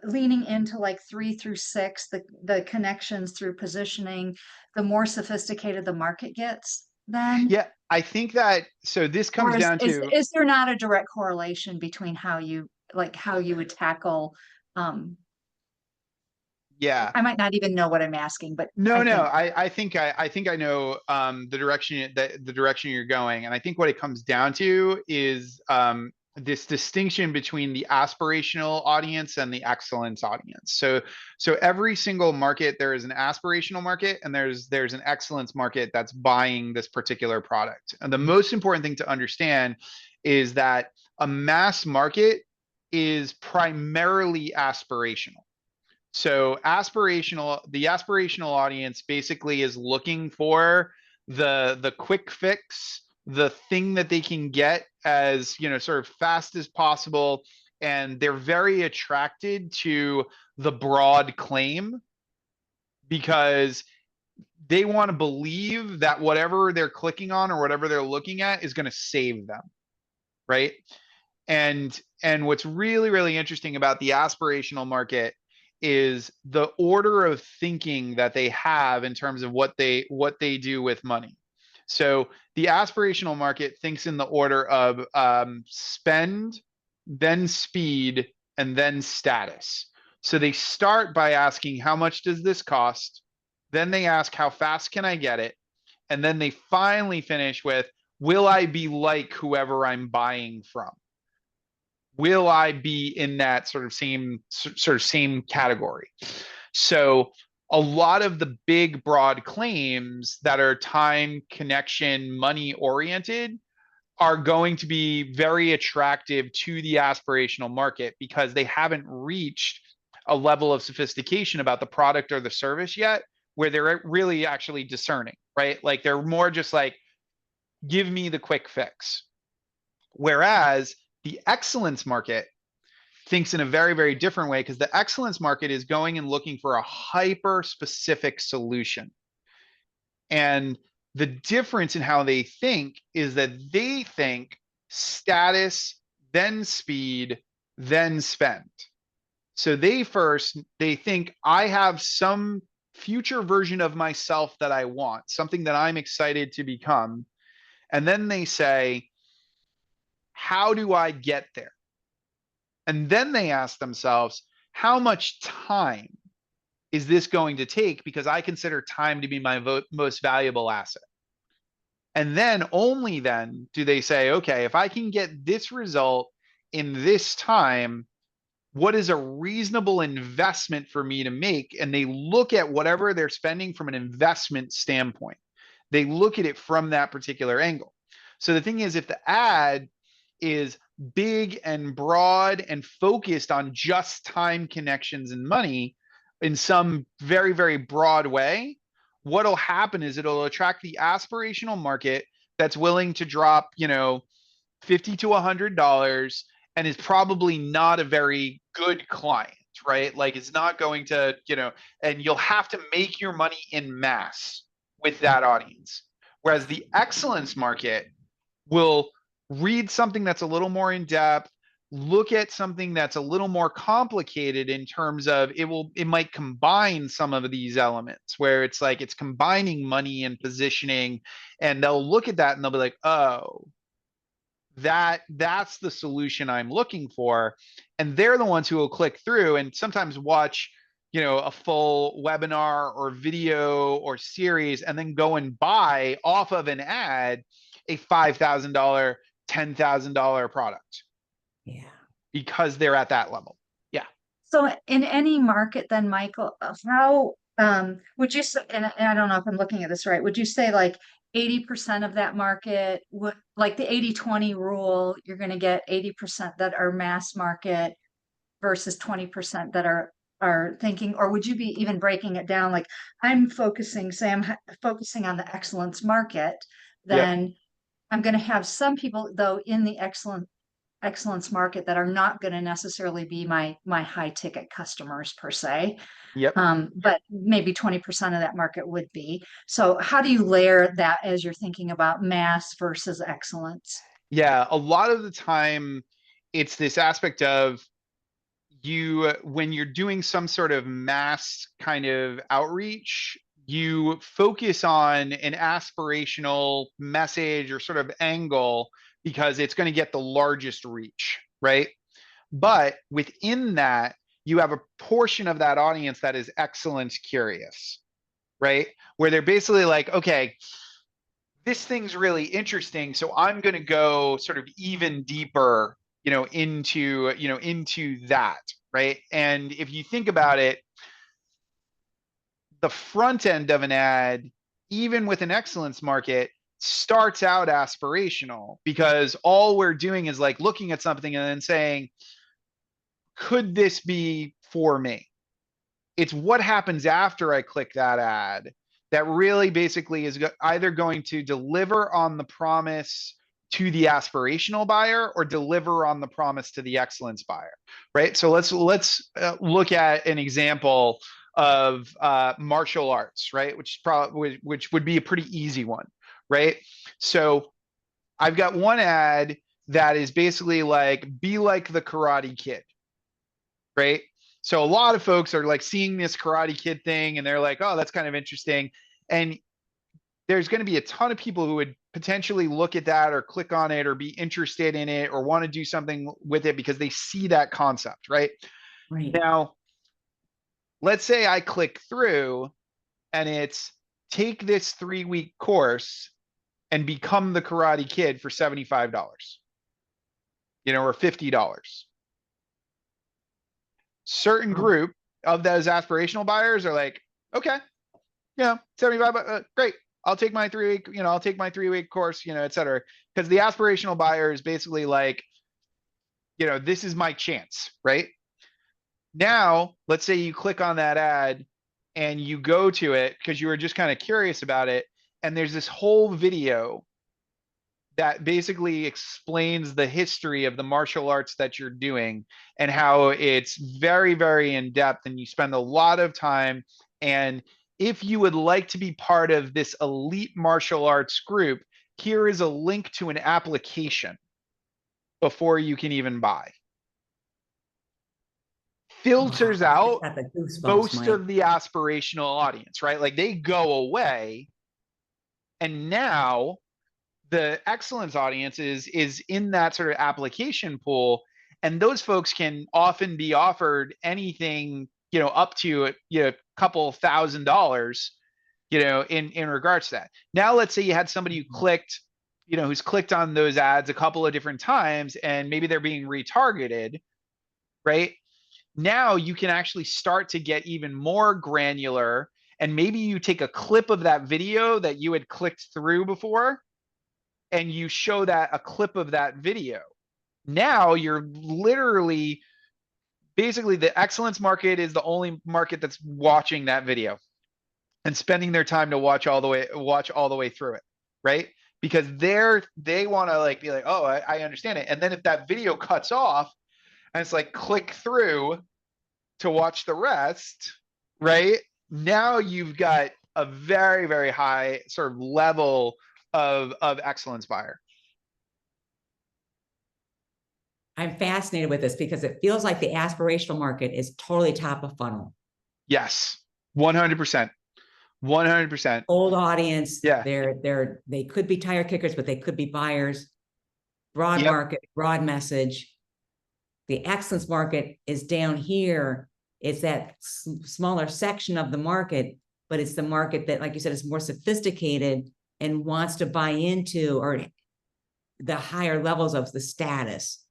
leaning into like 3 through 6, the connections through positioning, the more sophisticated the market gets then? Yeah. I think that, so this comes Or is, down is to, is there not a direct correlation between how you would tackle yeah. I might not even know what I'm asking, but No, I no. think I think I know the direction you're going, and I think what it comes down to is this distinction between the aspirational audience and the excellence audience. So every single market, there is an aspirational market, and there's an excellence market that's buying this particular product. And the most important thing to understand is that a mass market is primarily aspirational. So the aspirational audience basically is looking for the quick fix, the thing that they can get as, sort of fast as possible, and they're very attracted to the broad claim because they want to believe that whatever they're clicking on or whatever they're looking at is going to save them, right? And what's really, really interesting about the aspirational market is the order of thinking that they have in terms of what they do with money. So the aspirational market thinks in the order of spend, then speed, and then status. So they start by asking, how much does this cost? Then they ask, how fast can I get it? And then they finally finish with, will I be like whoever I'm buying from? Will I be in that sort of same category? So a lot of the big broad claims that are time, connection, money oriented are going to be very attractive to the aspirational market because they haven't reached a level of sophistication about the product or the service yet where they're really actually discerning, right? Like they're more just like, give me the quick fix. Whereas the excellence market thinks in a very, very different way because the excellence market is going and looking for a hyper specific solution. And the difference in how they think is that they think status, then speed, then spend. So they think I have some future version of myself that I want, something that I'm excited to become. And then they say, how do I get there? And then they ask themselves, how much time is this going to take? Because I consider time to be my most valuable asset. And then only then do they say, okay, if I can get this result in this time, what is a reasonable investment for me to make? And they look at whatever they're spending from an investment standpoint. They look at it from that particular angle. So the thing is, if the ad is big and broad and focused on just time, connections, and money in some very, very broad way, what'll happen is it'll attract the aspirational market that's willing to drop, you know, $50 to $100 and is probably not a very good client, right? Like it's not going to, you know, and you'll have to make your money in mass with that audience. Whereas the excellence market will read something that's a little more in depth, look at something that's a little more complicated in terms of it might combine some of these elements where it's like it's combining money and positioning, and they'll look at that and they'll be like, oh, that's the solution I'm looking for. And they're the ones who will click through and sometimes watch, you know, a full webinar or video or series and then go and buy off of an ad a $5,000, $10,000 product. Yeah. Because they're at that level. Yeah. So in any market then, Michael, how would you say, and I don't know if I'm looking at this right, would you say like 80% of that market would, like the 80-20 rule, you're going to get 80% that are mass market versus 20% that are thinking, or would you be even breaking it down? Like I'm focusing, say I'm focusing on the excellence market, then I'm going to have some people though in the excellence market that are not going to necessarily be my high ticket customers per se. Yep. But maybe 20% of that market would be. So how do you layer that as you're thinking about mass versus excellence? Yeah. A lot of the time it's this aspect of you, when you're doing some sort of mass kind of outreach, you focus on an aspirational message or sort of angle because it's going to get the largest reach, right? But within that, you have a portion of that audience that is excellence curious, right? Where they're basically like, okay, this thing's really interesting, so I'm going to go sort of even deeper, into that, right? And if you think about it, the front end of an ad, even with an excellence market, starts out aspirational because all we're doing is like looking at something and then saying, could this be for me? It's what happens after I click that ad that really basically is either going to deliver on the promise to the aspirational buyer or deliver on the promise to the excellence buyer, right? So let's look at an example of martial arts, right? Which would be a pretty easy one, right? So I've got one ad that is basically like, be like the Karate Kid, right? So a lot of folks are like seeing this Karate Kid thing and they're like, oh, that's kind of interesting. And there's going to be a ton of people who would potentially look at that or click on it or be interested in it or want to do something with it because they see that concept, right? Right. Now, let's say I click through and it's take this 3-week course and become the Karate Kid for $75, or $50. Certain group of those aspirational buyers are like, okay, 75, great. I'll take my 3-week, I'll take my 3-week course, et cetera. Because the aspirational buyer is basically like, this is my chance, right? Now, let's say you click on that ad and you go to it because you were just kind of curious about it. And there's this whole video that basically explains the history of the martial arts that you're doing and how it's very, very in depth and you spend a lot of time. And if you would like to be part of this elite martial arts group, here is a link to an application before you can even buy. Filters out Got the goosebumps, most Mike. of the aspirational audience, right? Like they go away. And now the excellence audience is in that sort of application pool, and those folks can often be offered anything, up to a couple $1,000, in regards to that. Now, let's say you had somebody who clicked, who's clicked on those ads a couple of different times, and maybe they're being retargeted, right? Now you can actually start to get even more granular, and maybe you take a clip of that video that you had clicked through before and you show that a clip of that video, Now you're literally, basically the excellence market is the only market that's watching that video and spending their time to watch all the way through it, right? Because they want to like be like, oh, I understand it. And then if that video cuts off and it's like click through to watch the rest, right? Now you've got a very, very high sort of level of excellence buyer. I'm fascinated with this because it feels like the aspirational market is totally top of funnel. Yes, 100%. 100%. Old audience. Yeah. They could be tire kickers, but they could be buyers. Broad Yep. market, broad message. The excellence market is down here. It's that smaller section of the market, but it's the market that, like you said, is more sophisticated and wants to buy into or the higher levels of the status.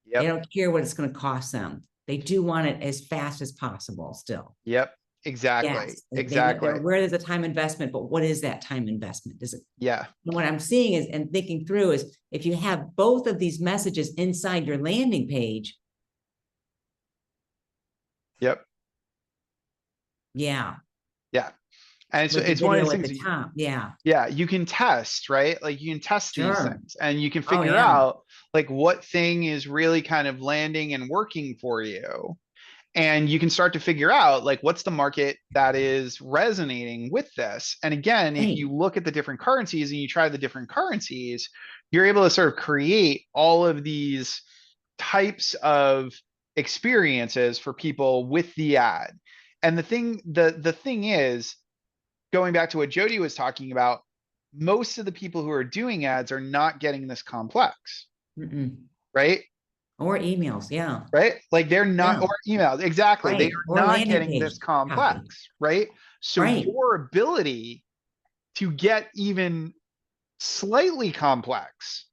Yep. They don't care what it's going to cost them. They do want it as fast as possible still. Yep. Exactly. Yes, Exactly. they're aware there's a time investment, but what is that time investment? Does it? Yeah. And what I'm seeing is, and thinking through is, if you have both of these messages inside your landing page, Yep. yeah. Yeah. And so With the it's one of video those at things. the top, yeah. Yeah, you can test, right? Like you can test these Sure. things and you can Oh, figure yeah. out like what thing is really kind of landing and working for you. And you can start to figure out like what's the market that is resonating with this. And again, if Right. you look at the different currencies and you try the different currencies, you're able to sort of create all of these types of experiences for people with the ad. And the thing is, going back to what Jody was talking about, most of the people who are doing ads are not getting this complex, Mm-mm. right? Or emails, yeah. Right? Like they're not, Yeah. or emails, exactly. They Right. are Or not landing getting page this copy. complex, right? So Right. your ability to get even slightly complex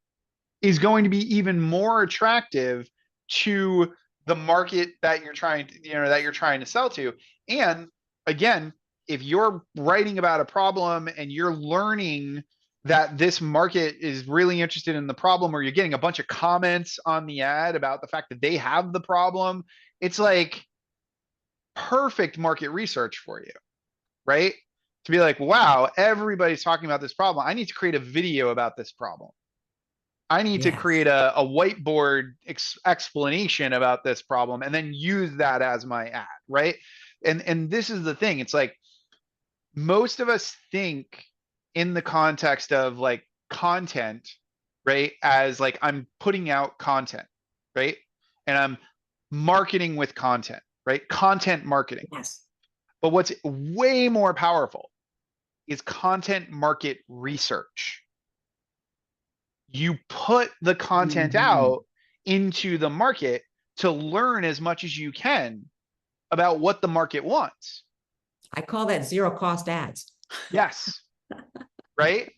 is going to be even more attractive to the market that you're trying to, that you're trying to sell to. And again, if you're writing about a problem and you're learning that this market is really interested in the problem, or you're getting a bunch of comments on the ad about the fact that they have the problem, it's like perfect market research for you, right? To be like, wow, everybody's talking about this problem. I need to create a video about this problem. I need to Yes. create a whiteboard explanation about this problem and then use that as my ad, right? And this is the thing. It's like most of us think in the context of like content, right? As like I'm putting out content, right? And I'm marketing with content, right? Content marketing. Yes. But what's way more powerful is content market research. You put the content out into the market to learn as much as you can about what the market wants. I call that zero cost ads. Yes. Right?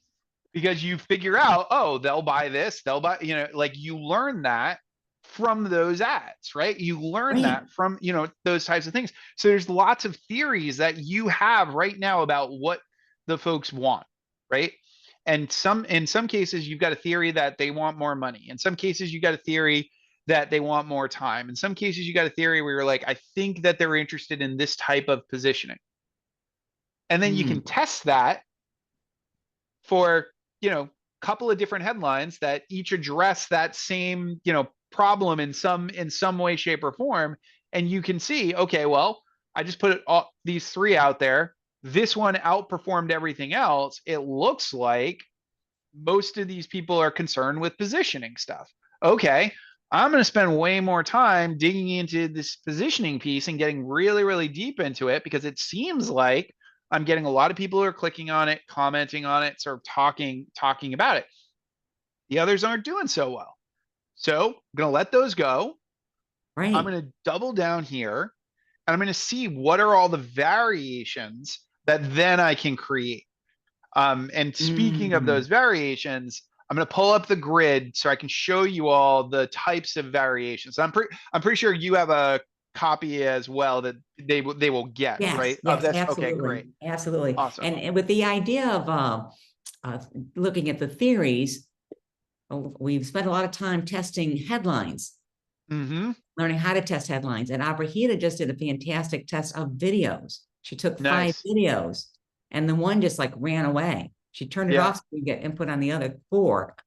Because you figure out, oh, they'll buy this, they'll buy, like you learn that from those ads, right? You learn that from, those types of things. So there's lots of theories that you have right now about what the folks want, right? And in some cases, you've got a theory that they want more money. In some cases, you got a theory that they want more time. In some cases, you got a theory where you're like, I think that they're interested in this type of positioning. And then you can test that for, couple of different headlines that each address that same, problem in some way, shape, or form. And you can see, okay, well, I just put these three out there. This one outperformed everything else. It looks like most of these people are concerned with positioning stuff. Okay, I'm going to spend way more time digging into this positioning piece and getting really, really deep into it because it seems like I'm getting a lot of people who are clicking on it, commenting on it, sort of talking about it. The others aren't doing so well. So I'm going to let those go. Right. I'm going to double down here and I'm going to see what are all the variations that then I can create. And speaking of those variations, I'm going to pull up the grid so I can show you all the types of variations. I'm pretty sure you have a copy as well that they will get, Yes, right? yes, Of this. absolutely. Okay, great. Absolutely. Awesome. And with the idea of looking at the theories, we've spent a lot of time testing headlines, Mm-hmm. learning how to test headlines. And Abrahita just did a fantastic test of videos. She took 5 Nice. videos and the one just like ran away. She turned it Yeah. off so we get input on the other 4. So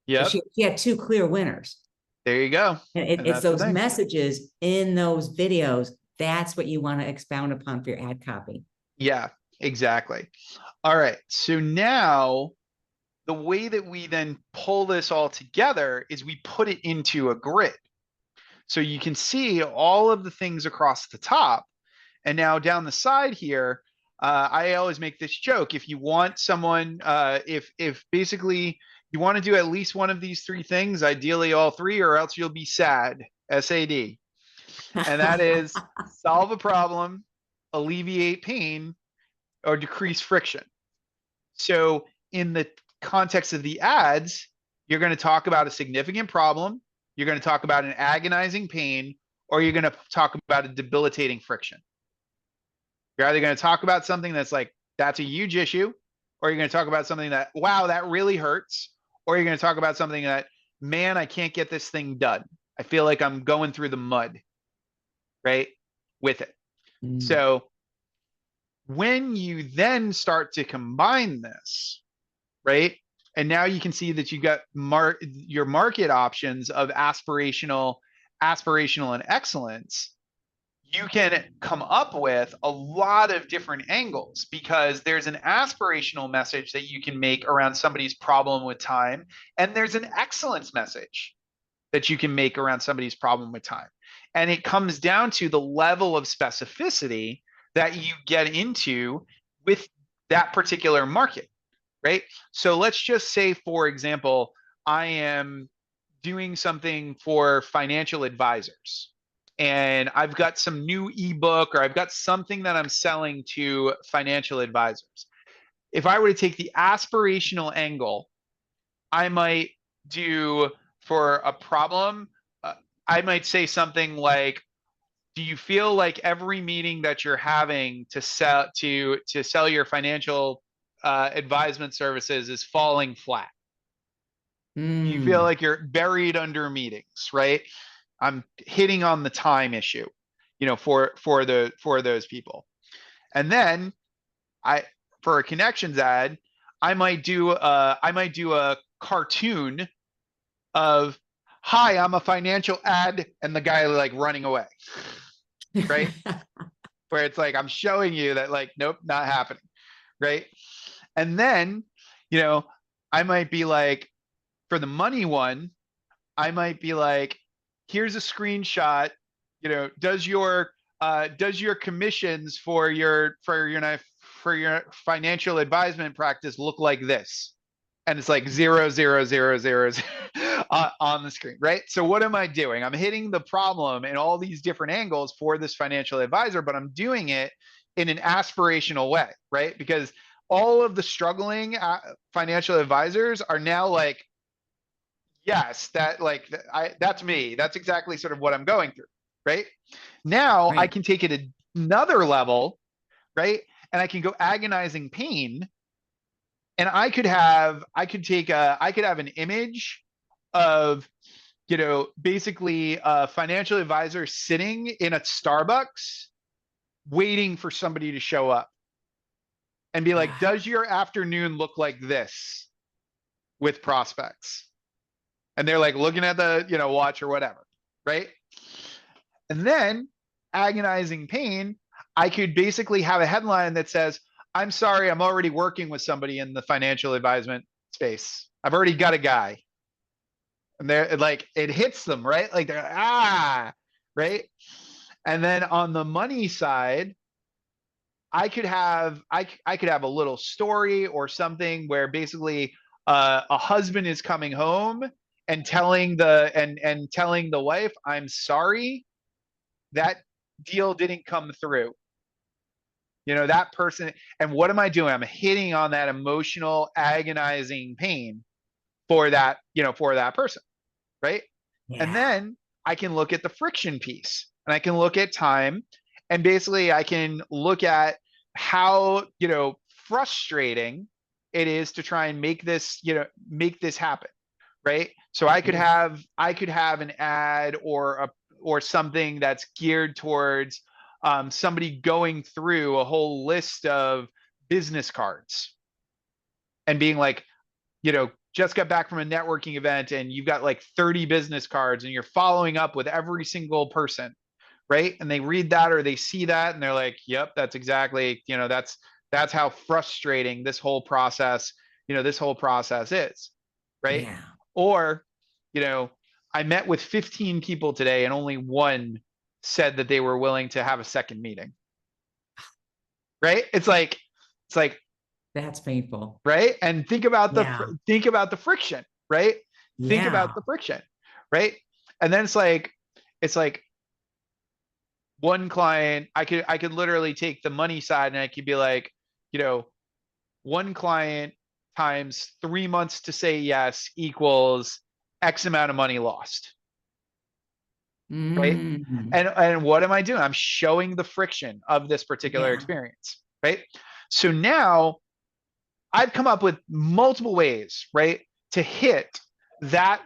Yep. she had 2 clear winners. There you go. And And it's that's the those thing. messages in those videos. That's what you want to expound upon for your ad copy. Yeah, exactly. All right. So now the way that we then pull this all together is we put it into a grid. So you can see all of the things across the top. And now down the side here, I always make this joke. If you want someone, if basically you want to do at least one of these 3 things, ideally all 3, or else you'll be sad, SAD. And that is solve a problem, alleviate pain, or decrease friction. So in the context of the ads, you're going to talk about a significant problem, you're going to talk about an agonizing pain, or you're going to talk about a debilitating friction. You're either going to talk about something that's like, that's a huge issue, or you're going to talk about something that, wow, that really hurts, or you're going to talk about something that, man, I can't get this thing done. I feel like I'm going through the mud, right? With it. So when you then start to combine this, right? And now you can see that you got your market options of aspirational, and excellence. You can come up with a lot of different angles because there's an aspirational message that you can make around somebody's problem with time, and there's an excellence message that you can make around somebody's problem with time. And it comes down to the level of specificity that you get into with that particular market, right? So let's just say, for example, I am doing something for financial advisors, and I've got some new ebook, or I've got something that I'm selling to financial advisors. If I were to take the aspirational angle, I might do, for a problem, I might say something like, do you feel like every meeting that you're having to sell your financial advisement services is falling flat? You feel like you're buried under meetings, right? I'm hitting on the time issue, for those people. And then for a connections ad, I might do a cartoon of, hi, I'm a financial ad, and the guy like running away, right? Where it's like, I'm showing you that, like, nope, not happening, right? And then, I might be like, for the money one, I might be like, here's a screenshot, does your commissions for your financial advisement practice look like this? And it's like 0, 0, 0, 0, 0 on the screen, right? So what am I doing? I'm hitting the problem in all these different angles for this financial advisor, but I'm doing it in an aspirational way, right? Because all of the struggling financial advisors are now like, yes, that's me. That's exactly sort of what I'm going through, right? Now I can take it another level, right? And I can go agonizing pain. And I could have an image of, basically a financial advisor sitting in a Starbucks waiting for somebody to show up and be like, does your afternoon look like this with prospects? And they're like looking at the, watch or whatever, right? And then agonizing pain, I could basically have a headline that says, I'm sorry, I'm already working with somebody in the financial advisement space. I've already got a guy. And they're like, it hits them, right? Like they're, right? And then on the money side, I could have a little story or something where basically a husband is coming home and telling the wife, I'm sorry, that deal didn't come through. That person, and what am I doing? I'm hitting on that emotional, agonizing pain for that person, right? Yeah. And then I can look at the friction piece, and I can look at time, and basically I can look at how, frustrating it is to try and make this happen, right? So I could Mhm. have an ad or something that's geared towards somebody going through a whole list of business cards and being like, just got back from a networking event and you've got like 30 business cards and you're following up with every single person, right? And they read that or they see that and they're like, yep, that's exactly, that's how frustrating this whole process is, right? Yeah. Or, you know, I met with 15 people today and only one said that they were willing to have a second meeting, right? It's like, That's painful. right? And Yeah. think about the friction, right? Think about Yeah. the friction, right? And then it's like one client, I could literally take the money side and I could be like, you know, one client times 3 months to say yes equals X amount of money lost, right? Mm. And what am I doing? I'm showing the friction of this particular Yeah. experience, right? So now I've come up with multiple ways, right, to hit that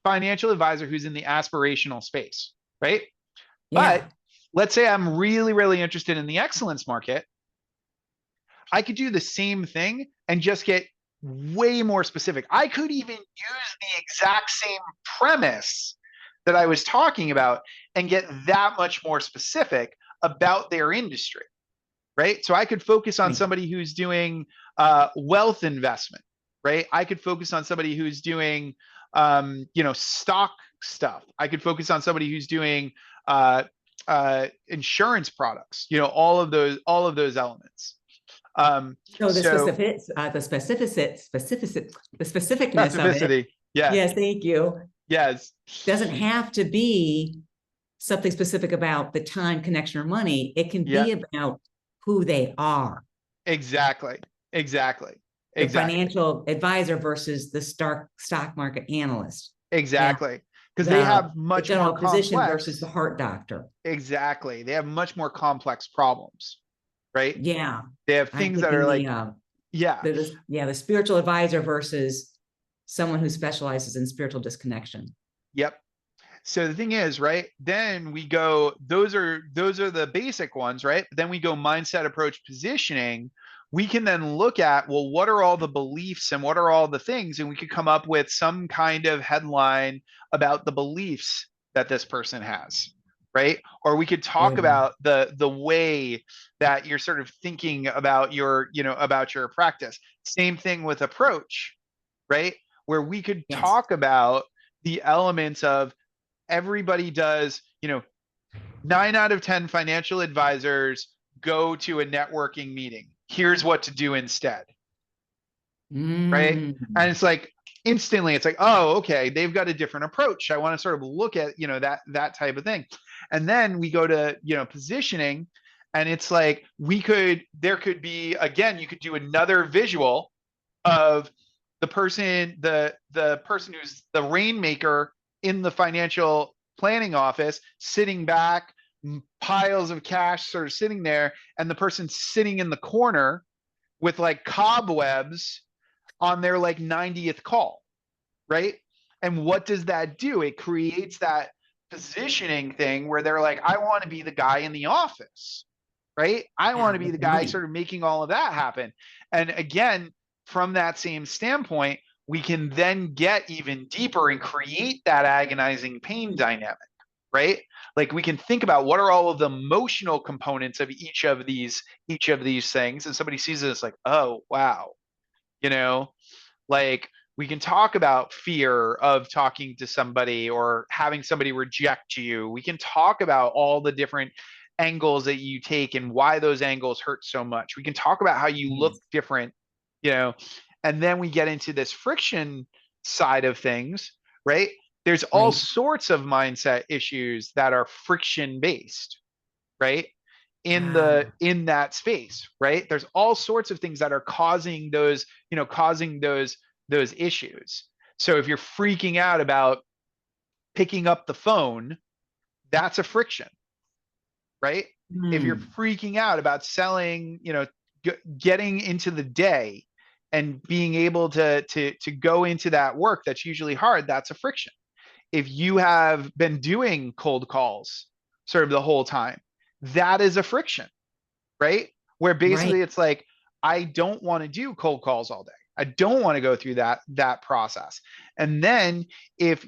financial advisor who's in the aspirational space, right? But Yeah. let's say I'm really, really interested in the excellence market. I could do the same thing and just get way more specific. I could even use the exact same premise that I was talking about and get that much more specific about their industry, right? So I could focus on Right. somebody who's doing wealth investment, right? I could focus on somebody who's doing, stock stuff. I could focus on somebody who's doing uh, insurance products. All of those elements. So So the specificness of it, specificity, yes, yes, thank you, yes, doesn't have to be something specific about the time, connection, or money. It can yeah, be about who they are, exactly, exactly, the exactly. financial advisor versus the stock market analyst. Yeah. Exactly. Because they The have much more general physician versus the complex. heart doctor. Exactly. They have much more complex problems, right? Yeah. They have I'm things that are thinking like, yeah, the spiritual advisor versus someone who specializes in spiritual disconnection. yep. So the thing is, right? Then we go, those are the basic ones, right? Then we go mindset, approach, positioning. We can then look at, well, what are all the beliefs and what are all the things? And we could come up with some kind of headline about the beliefs that this person has, right? Or we could talk Good. about the way that you're sort of thinking about about your practice. Same thing with approach, right? Where we could Yes. talk about the elements of everybody does, 9 out of 10 financial advisors go to a networking meeting. Here's what to do instead, right? And Mm. it's like instantly, it's like, oh, okay, they've got a different approach. I want to sort of look at, that type of thing. And then we go to, positioning, and it's like there could be, again, you could do another visual of the person who's the rainmaker in the financial planning office sitting back, piles of cash sort of sitting there, and the person sitting in the corner with like cobwebs on their like 90th call, right? And what does that do? It creates that positioning thing where they're like, I want to be the guy in the office, right? I want Yeah, to be with the the guy money. sort of making all of that happen. And again, from that same standpoint, we can then get even deeper and create that agonizing pain dynamic, right? Like we can think about what are all of the emotional components of each of these things. And somebody sees it, it's like, oh wow, you know, like we can talk about fear of talking to somebody or having somebody reject you. We can talk about all the different angles that you take and why those angles hurt so much. We can talk about how you look Yes. different, you know, and then we get into this friction side of things, right? There's all Right. sorts of mindset issues that are friction based, right? Ah, In that space, right? There's all sorts of things that are causing those issues. So if you're freaking out about picking up the phone, that's a friction, right? If you're hmm. freaking out about selling, getting into the day, and being able to go into that work that's usually hard, that's a friction. If you have been doing cold calls sort of the whole time, that is a friction, right? Where Right. basically it's like, I don't want to do cold calls all day. I don't want to go through that process. And then if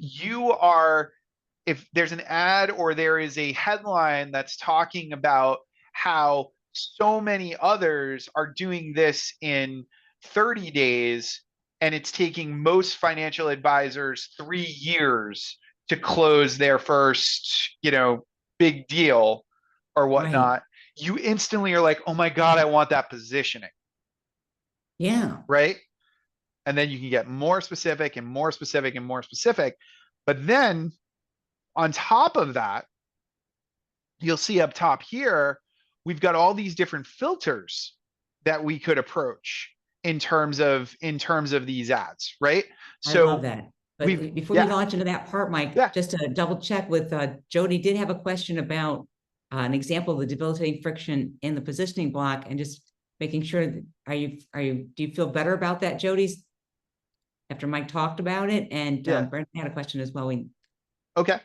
there's an ad or there is a headline that's talking about how so many others are doing this in 30 days and it's taking most financial advisors 3 years to close their first, big deal or Right. whatnot, you instantly are like, oh my God, I want that positioning, Yeah. right? And then you can get more specific and more specific and more specific. But then on top of that, you'll see up top here, we've got all these different filters that we could approach in terms of these ads, right? I love So that. But we've before we yeah, launch into that part, Mike, yeah, just to double check with Jody did have a question about an example of the debilitating friction in the positioning block, and just making sure that do you feel better about that, Jody's, after Mike talked about it? And yeah. Brent had a question as well. Okay,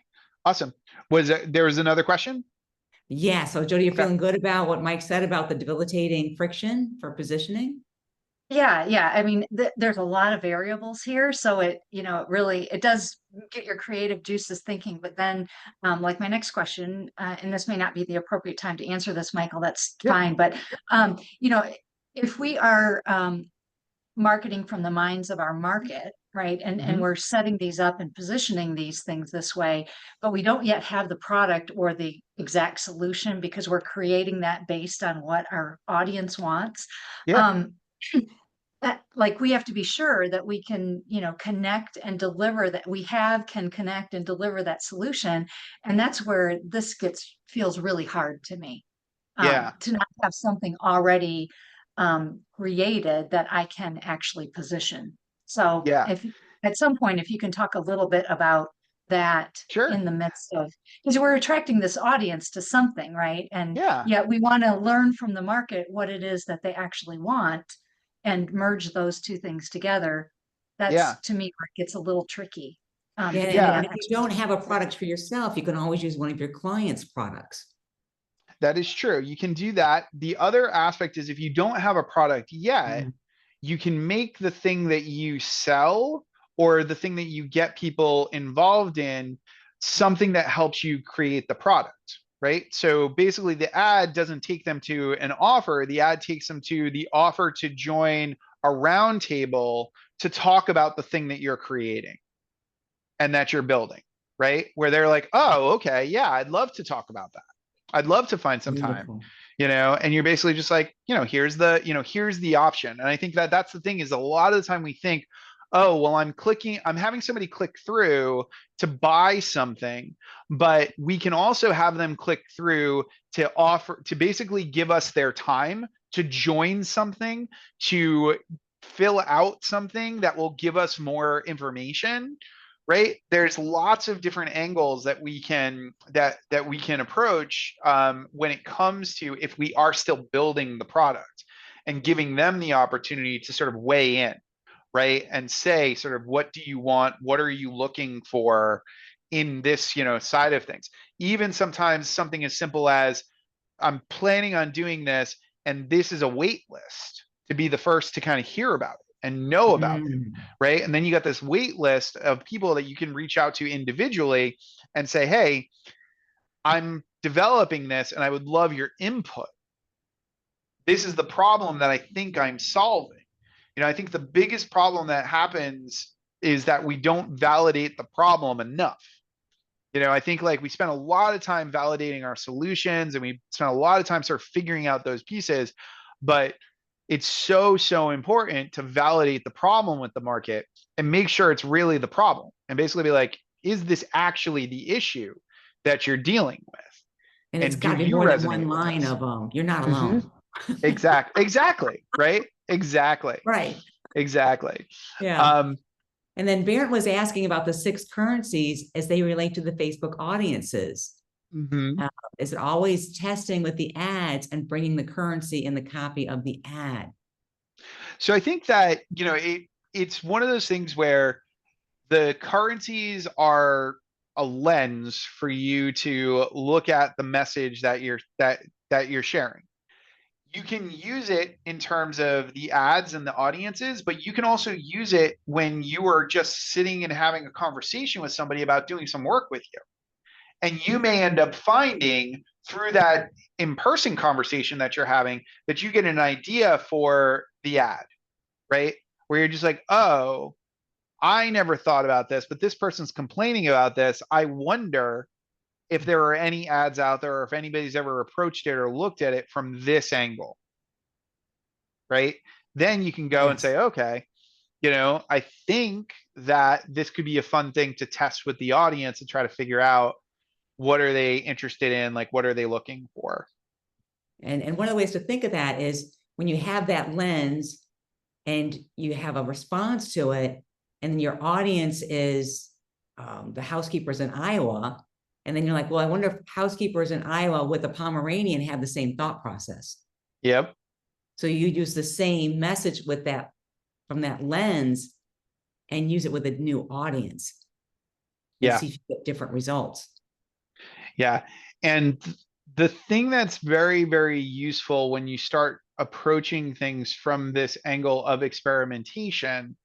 awesome. There was another question? Yeah, so Jody, you're Okay. feeling good about what Mike said about the debilitating friction for positioning? Yeah. I mean, there's a lot of variables here, so it really it does get your creative juices thinking. But then, like my next question, and this may not be the appropriate time to answer this, Michael. That's Yeah. fine. But um, you know, if we are marketing from the minds of our market, right, and we're setting these up and positioning these things this way, but we don't yet have the product or the exact solution because we're creating that based on what our audience wants. Yeah. Um, that like we have to be sure that we can connect and deliver, that can connect and deliver that solution. And that's where this feels really hard to me, Yeah. to not have something already created that I can actually position. So Yeah. if at some point, if you can talk a little bit about that Sure. in the midst of, because we're attracting this audience to something, right? And Yeah. yet we want to learn from the market what it is that they actually want and merge those two things together. Yeah. That's to me where it gets a little tricky. Yeah, To do and that if you don't have a exercise. product for yourself, you can always use one of your clients' products. That is true. You can do that. The other aspect is if you don't have a product yet, Mm. you can make the thing that you sell or the thing that you get people involved in something that helps you create the product, right? So basically, the ad doesn't take them to an offer, the ad takes them to the offer to join a roundtable to talk about the thing that you're creating and that you're building, right? Where they're like, oh, okay, yeah, I'd love to talk about that. I'd love to find some time, Beautiful. and you're basically just like, here's the option. And I think that that's the thing is a lot of the time we think, oh, well, I'm having somebody click through to buy something, but we can also have them click through to basically give us their time to join something, to fill out something that will give us more information, right? There's lots of different angles that we can approach when it comes to if we are still building the product and giving them the opportunity to sort of weigh in, right? And say sort of, what do you want? What are you looking for in this, side of things? Even sometimes something as simple as, I'm planning on doing this, and this is a wait list to be the first to kind of hear about it and know about it, Mm. right? And then you got this wait list of people that you can reach out to individually and say, hey, I'm developing this and I would love your input. This is the problem that I think I'm solving. I think the biggest problem that happens is that we don't validate the problem enough. I think like we spend a lot of time validating our solutions and we spend a lot of time sort of figuring out those pieces, but it's so important to validate the problem with the market and make sure it's really the problem and basically be like, is this actually the issue that you're dealing with? And it's And do got to be you more than one resonate with line this? of you're not Mm-hmm. alone. Exactly. Right. Exactly. Right. Exactly. Yeah. And then Barrett was asking about the 6 currencies as they relate to the Facebook audiences. Mm-hmm. Is it always testing with the ads and bringing the currency in the copy of the ad? So I think that, it's one of those things where the currencies are a lens for you to look at the message that you're sharing. You can use it in terms of the ads and the audiences, but you can also use it when you are just sitting and having a conversation with somebody about doing some work with you. And you may end up finding through that in-person conversation that you're having that you get an idea for the ad, right? Where you're just like, oh, I never thought about this, but this person's complaining about this. I wonder if there are any ads out there or if anybody's ever approached it or looked at it from this angle, right? Then you can go and Yes. say, okay, I think that this could be a fun thing to test with the audience and try to figure out what are they interested in, like what are they looking for. And one of the ways to think of that is when you have that lens and you have a response to it, and your audience is the housekeepers in Iowa, and then you're like, well, I wonder if housekeepers in Iowa with a Pomeranian have the same thought process. Yep. So you use the same message with that from that lens and use it with a new audience. And Yeah. see if you get different results. Yeah. And the thing that's very, very useful when you start approaching things from this angle of experimentation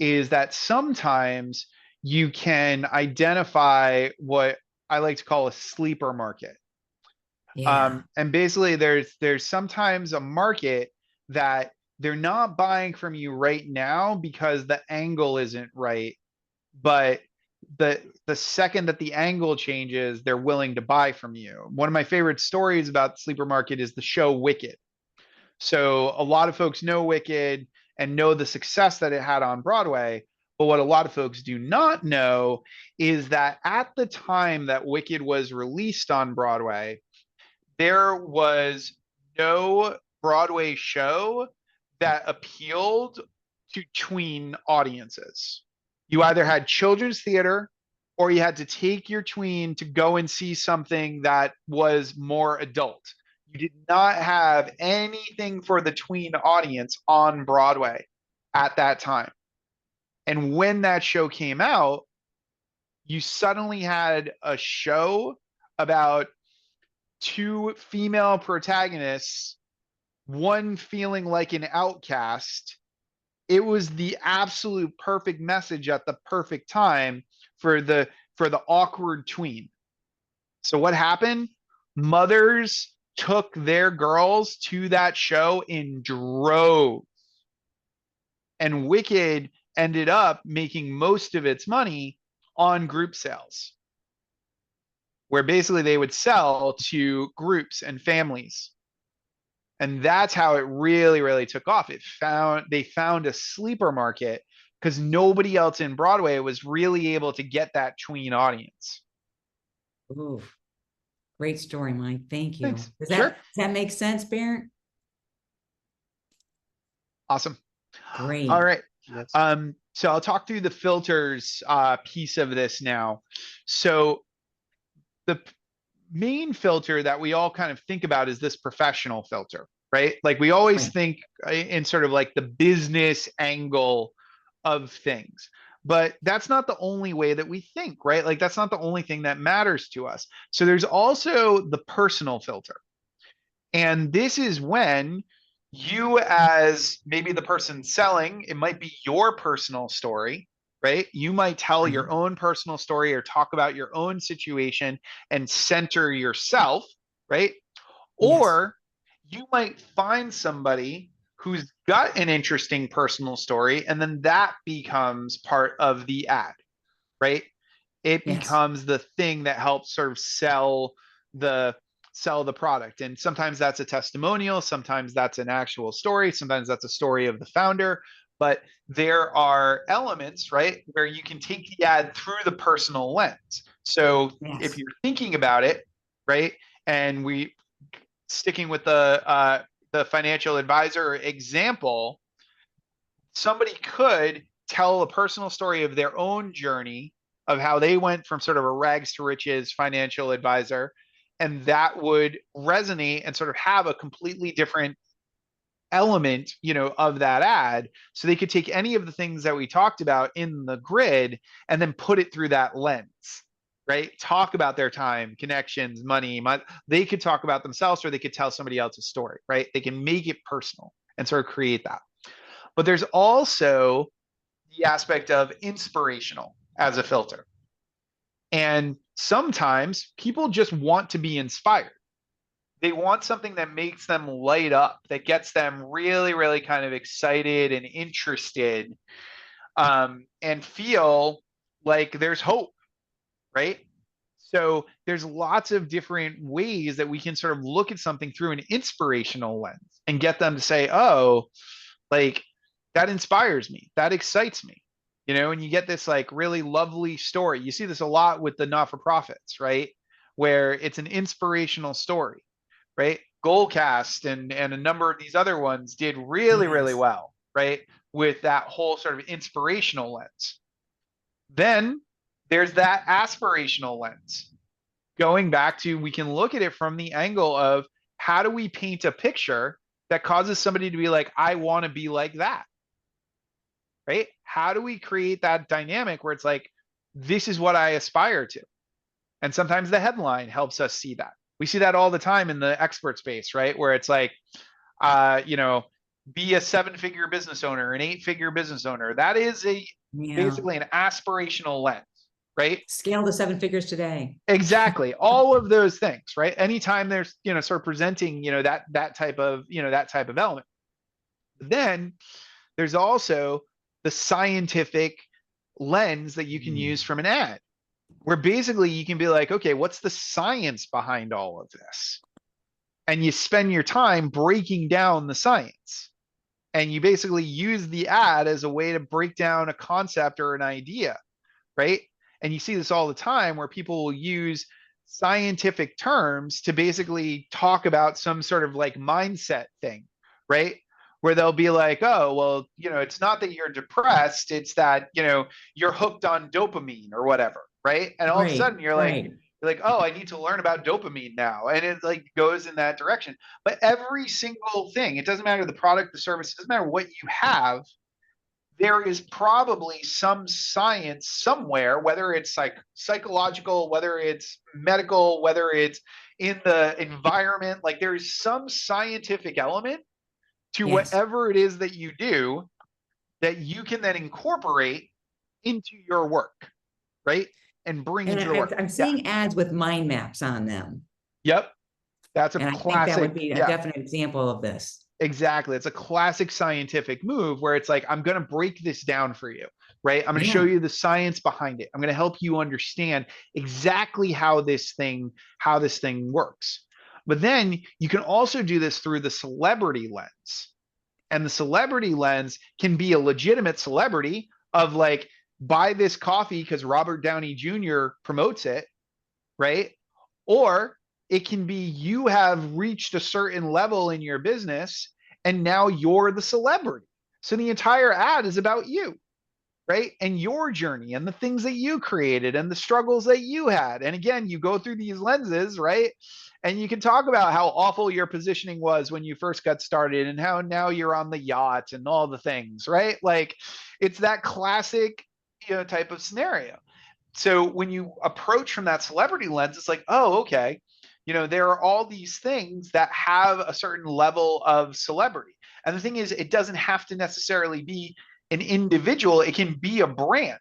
is that sometimes you can identify what I like to call a sleeper market. Yeah. And basically there's sometimes a market that they're not buying from you right now because the angle isn't right, but the second that the angle changes, they're willing to buy from you. One of my favorite stories about the sleeper market is the show Wicked. So a lot of folks know Wicked and know the success that it had on Broadway. But what a lot of folks do not know is that at the time that Wicked was released on Broadway, there was no Broadway show that appealed to tween audiences. You either had children's theater or you had to take your tween to go and see something that was more adult. You did not have anything for the tween audience on Broadway at that time. And when that show came out, you suddenly had a show about two female protagonists, one feeling like an outcast. It was the absolute perfect message at the perfect time for the awkward tween. So what happened? Mothers took their girls to that show in droves. And Wicked ended up making most of its money on group sales, where basically they would sell to groups and families. And that's how it really, really took off. They found a sleeper market because nobody else in Broadway was really able to get that tween audience. Ooh, great story, Mike. Thank you. Thanks. Does Sure. that make sense, Barrett? Awesome. Great. All right. Yes. So I'll talk through the filters piece of this now. So the main filter that we all kind of think about is this professional filter, right? Like we always Right. think in sort of like the business angle of things, but that's not the only way that we think, right? Like that's not the only thing that matters to us. So there's also the personal filter. And this is when you, as maybe the person selling, it might be your personal story, right? You might tell your own personal story or talk about your own situation and center yourself, right? Yes. Or you might find somebody who's got an interesting personal story, and then that becomes part of the ad, right? It Yes. becomes the thing that helps sort of sell the product. And sometimes that's a testimonial, sometimes that's an actual story, sometimes that's a story of the founder. But there are elements, right, where you can take the ad through the personal lens. So Yes. if you're thinking about it, right, and we sticking with the financial advisor example, somebody could tell a personal story of their own journey of how they went from sort of a rags to riches financial advisor, and that would resonate and sort of have a completely different element, of that ad. So they could take any of the things that we talked about in the grid and then put it through that lens, right? Talk about their time, connections, money. They could talk about themselves, or they could tell somebody else's story, right? They can make it personal and sort of create that. But there's also the aspect of inspirational as a filter. And sometimes people just want to be inspired. They want something that makes them light up, that gets them really, really kind of excited and interested, and feel like there's hope, right? So there's lots of different ways that we can sort of look at something through an inspirational lens and get them to say, oh, like that inspires me, that excites me, and you get this like really lovely story. You see this a lot with the not-for-profits, right? Where it's an inspirational story, right? Goalcast and a number of these other ones did really, really Yes. well, right? With that whole sort of inspirational lens. Then there's that aspirational lens. Going back to, we can look at it from the angle of how do we paint a picture that causes somebody to be like, I want to be like that, right? How do we create that dynamic where it's like, this is what I aspire to? And sometimes the headline helps us see that. We see that all the time in the expert space, right? Where it's like, be a 7-figure business owner, an 8-figure business owner. That is basically an aspirational lens, right? Scale to 7 figures today. Exactly. All of those things, right? Anytime there's, sort of presenting, that type of element. Then there's also the scientific lens that you can use from an ad, where basically you can be like, okay, what's the science behind all of this? And you spend your time breaking down the science. And you basically use the ad as a way to break down a concept or an idea, right? And you see this all the time where people will use scientific terms to basically talk about some sort of like mindset thing, right? Where they'll be like, oh, well, it's not that you're depressed, it's that, you're hooked on dopamine or whatever, right? And all of a sudden you're like, oh, I need to learn about dopamine now. And it like goes in that direction. But every single thing, it doesn't matter the product, the service, it doesn't matter what you have, there is probably some science somewhere, whether it's like psychological, whether it's medical, whether it's in the environment, like there is some scientific element to whatever it is that you do that you can then incorporate into your work, right? And bring into your work. I'm seeing ads with mind maps on them. Yep. That's a and classic. I think that would be a definite example of this. Exactly. It's a classic scientific move where it's like, I'm going to break this down for you, right? I'm going to show you the science behind it. I'm going to help you understand exactly how this thing works. But then you can also do this through the celebrity lens. And the celebrity lens can be a legitimate celebrity of like, buy this coffee because Robert Downey Jr. promotes it, right? Or it can be you have reached a certain level in your business and now you're the celebrity. So the entire ad is about you, right? And your journey and the things that you created and the struggles that you had. And again, you go through these lenses, right? And you can talk about how awful your positioning was when you first got started and how now you're on the yacht and all the things, right? Like it's that classic, type of scenario. So when you approach from that celebrity lens, it's like, oh, okay. There are all these things that have a certain level of celebrity. And the thing is, it doesn't have to necessarily be an individual. It can be a brand,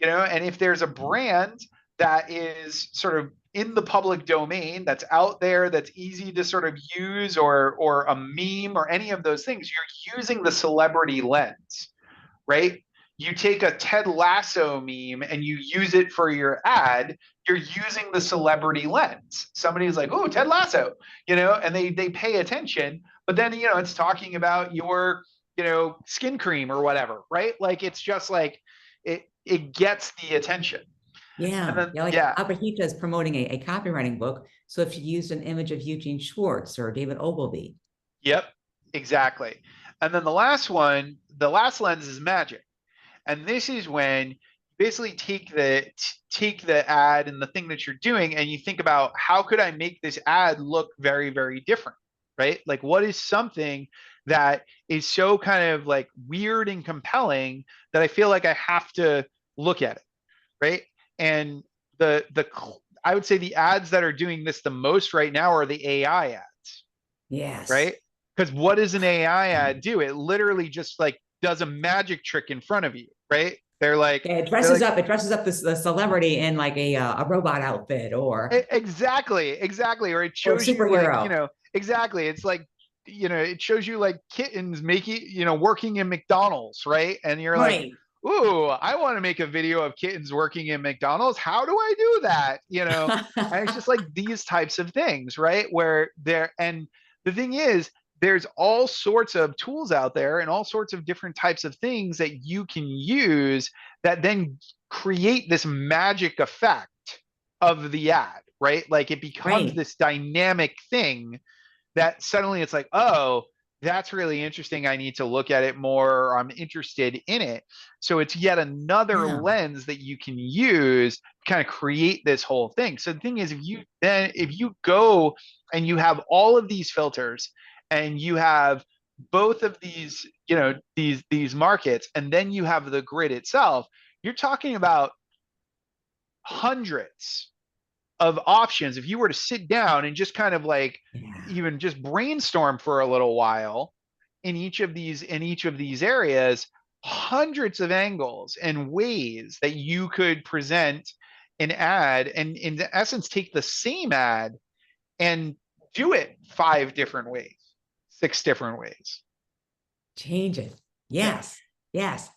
and if there's a brand that is sort of in the public domain, that's out there, that's easy to sort of use, or a meme or any of those things, you're using the celebrity lens, right? You take a Ted Lasso meme and you use it for your ad, you're using the celebrity lens. Somebody's like, oh, Ted Lasso, and they pay attention, but then, it's talking about your, skin cream or whatever, right? Like, it's just like, it gets the attention. Yeah. Abuhita is promoting a copywriting book. So if you used an image of Eugene Schwartz or David Ogilvy. Yep, exactly. And then the last lens is magic. And this is when you basically take the ad and the thing that you're doing and you think about, how could I make this ad look very, very different, right? Like, what is something that is so kind of like weird and compelling that I feel like I have to look at it, right? And I would say the ads that are doing this the most right now are the AI ads, Yes. right? Because what does an AI ad do? It literally just like does a magic trick in front of you, right? Yeah, they're like it dresses up the celebrity in like a robot outfit exactly, or it or a shows you like, superhero. exactly. It's like, it shows you like kittens making, working in McDonald's, right? And you're like, Right. ooh, I want to make a video of kittens working in McDonald's. How do I do that? And it's just like these types of things, right? Where and the thing is, there's all sorts of tools out there and all sorts of different types of things that you can use that then create this magic effect of the ad, right? Like it becomes Right. this dynamic thing that suddenly it's like, oh, that's really interesting. I need to look at it more, or I'm interested in it. So it's yet another Yeah. lens that you can use to kind of create this whole thing. So the thing is, if you go and you have all of these filters and you have both of these, these markets, and then you have the grid itself, you're talking about hundreds of options. If you were to sit down and just kind of like Yeah. even just brainstorm for a little while in each of these areas, hundreds of angles and ways that you could present an ad, and in essence take the same ad and do it 5 different ways, 6 different ways. Change it. Yeah. Yes. Yes.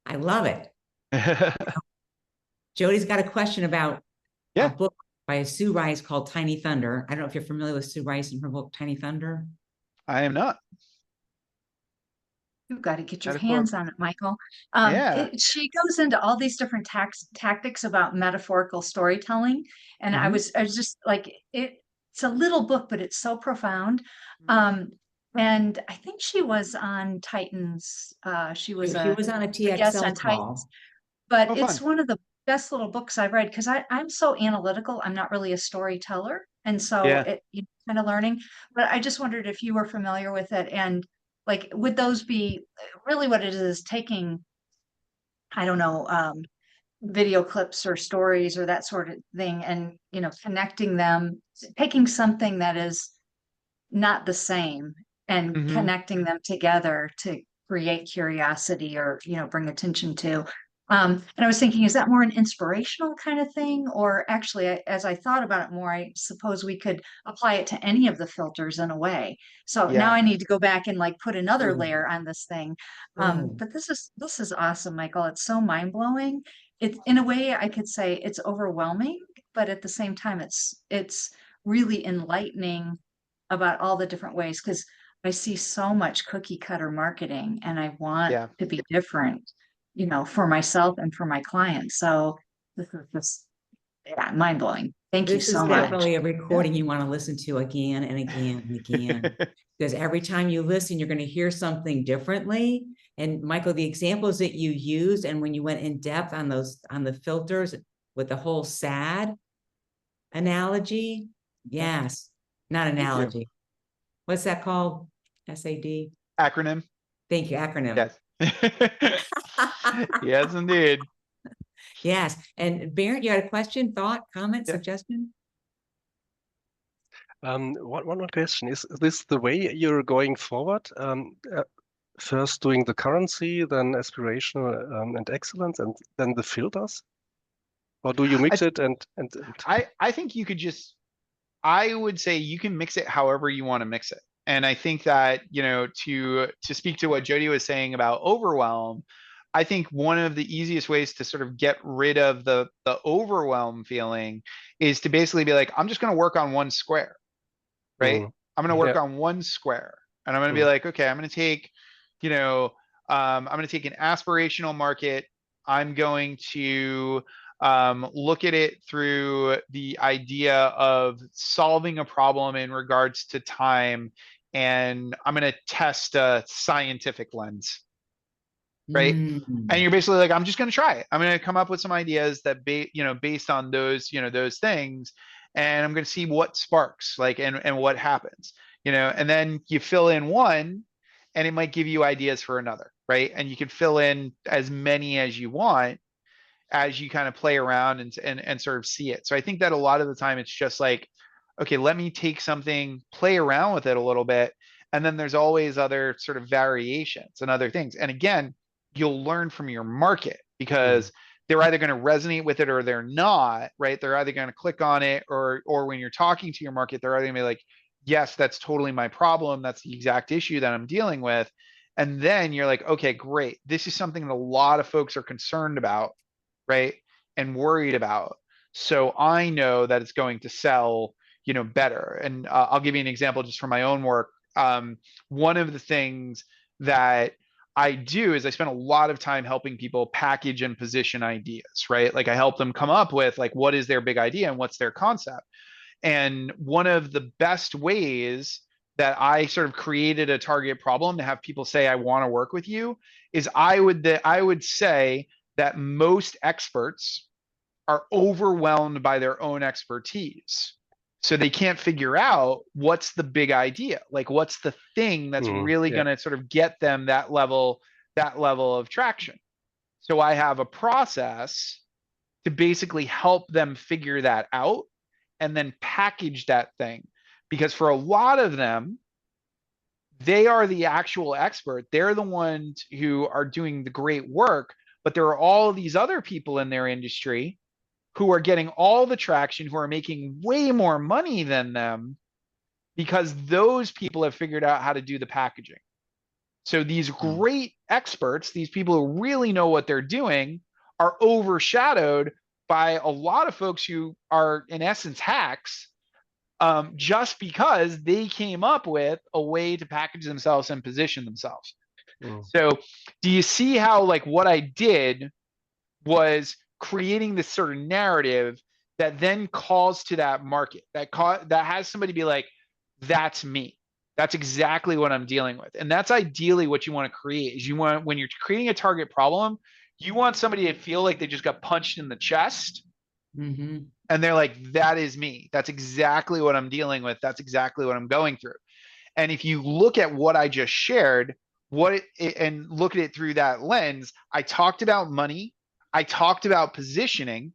I love it. Jody's got a question about a Yeah, book by Sue Rice called Tiny Thunder. I don't know if you're familiar with Sue Rice and her book Tiny Thunder. I am not. You've got to get your Gotta pull up. hands on it, Michael. Yeah. She goes into all these different tactics about metaphorical storytelling, and Mm-hmm. I was just like, it's a little book, but it's so profound. Mm-hmm. Um, and I think she was on Titans. She was She was on a a guest on TXL Titans, call. Oh, but it's fun. one of the best little books I've read because I'm so analytical. I'm not really a storyteller, and so Yeah. it kind of learning. But I just wondered if you were familiar with it, and like, would those be really what it is taking, I don't know, video clips or stories or that sort of thing, and connecting them, taking something that is not the same and Mm-hmm. connecting them together to create curiosity or bring attention to. And I was thinking, is that more an inspirational kind of thing, or actually, as I thought about it more, I suppose we could apply it to any of the filters in a way. So now Yeah. I need to go back and like put another Ooh, layer on this thing. ooh. But this is awesome, Michael. It's so mind blowing. It's in a way I could say it's overwhelming, but at the same time, it's really enlightening about all the different ways because I see so much cookie cutter marketing and I want Yeah. to be different, for myself and for my clients. So this is just, yeah, mind blowing. Thank you This is so much. definitely a Yeah. recording you want to listen to again and again and again. Because every time you listen, you're going to hear something differently. And Michael, the examples that you used, and when you went in depth on the filters with the whole SAD analogy, yes, not Thank you. analogy. What's that called? SAD. Acronym. Thank you, acronym. Yes. Yes, indeed. Yes. And Barrett, you had a question, thought, comment, Yeah. suggestion? One more question. Is this the way you're going forward? First doing the currency, then aspirational and excellence, and then the filters? Or do you mix it and I think you could just, I would say you can mix it however you want to mix it. And I think that, to speak to what Jody was saying about overwhelm, I think one of the easiest ways to sort of get rid of the overwhelm feeling is to basically be like, I'm just going to work on one square, right? Mm, I'm going to work yeah. on one square, and I'm going to be Mm, like, okay, I'm going to take, I'm going to take an aspirational market. I'm going to look at it through the idea of solving a problem in regards to time, and I'm going to test a scientific lens, right? And Mm. you're basically like, I'm just going to try it. I'm going to come up with some ideas that based on those, those things, and I'm going to see what sparks, like, and what happens, and then you fill in one, and it might give you ideas for another, right? And you can fill in as many as you want as you kind of play around and sort of see it. So I think that a lot of the time it's just like, okay, let me take something, play around with it a little bit. And then there's always other sort of variations and other things. And again, you'll learn from your market because they're either going to resonate with it or they're not, right? They're either going to click on it or when you're talking to your market, they're either going to be like, yes, that's totally my problem. That's the exact issue that I'm dealing with. And then you're like, okay, great. This is something that a lot of folks are concerned about, right? And worried about. So I know that it's going to sell, better. And I'll give you an example just from my own work. One of the things that I do is I spend a lot of time helping people package and position ideas, right? Like I help them come up with like, what is their big idea and what's their concept? And one of the best ways that I sort of created a target problem to have people say, I want to work with you is I would say that most experts are overwhelmed by their own expertise. So they can't figure out what's the big idea, like what's the thing that's really going to sort of get them that level of traction. So I have a process to basically help them figure that out and then package that thing. Because for a lot of them, they are the actual expert. They're the ones who are doing the great work, but there are all of these other people in their industry who are getting all the traction, who are making way more money than them because those people have figured out how to do the packaging. So these great experts, these people who really know what they're doing, are overshadowed by a lot of folks who are in essence hacks, just because they came up with a way to package themselves and position themselves. So do you see how like what I did was creating this sort of narrative that then calls to that market, that has somebody be like, that's me. That's exactly what I'm dealing with. And that's ideally what you want to create is when you're creating a target problem, you want somebody to feel like they just got punched in the chest. And they're like, that is me. That's exactly what I'm dealing with. That's exactly what I'm going through. And if you look at what I just shared, and look at it through that lens, I talked about money. I talked about positioning,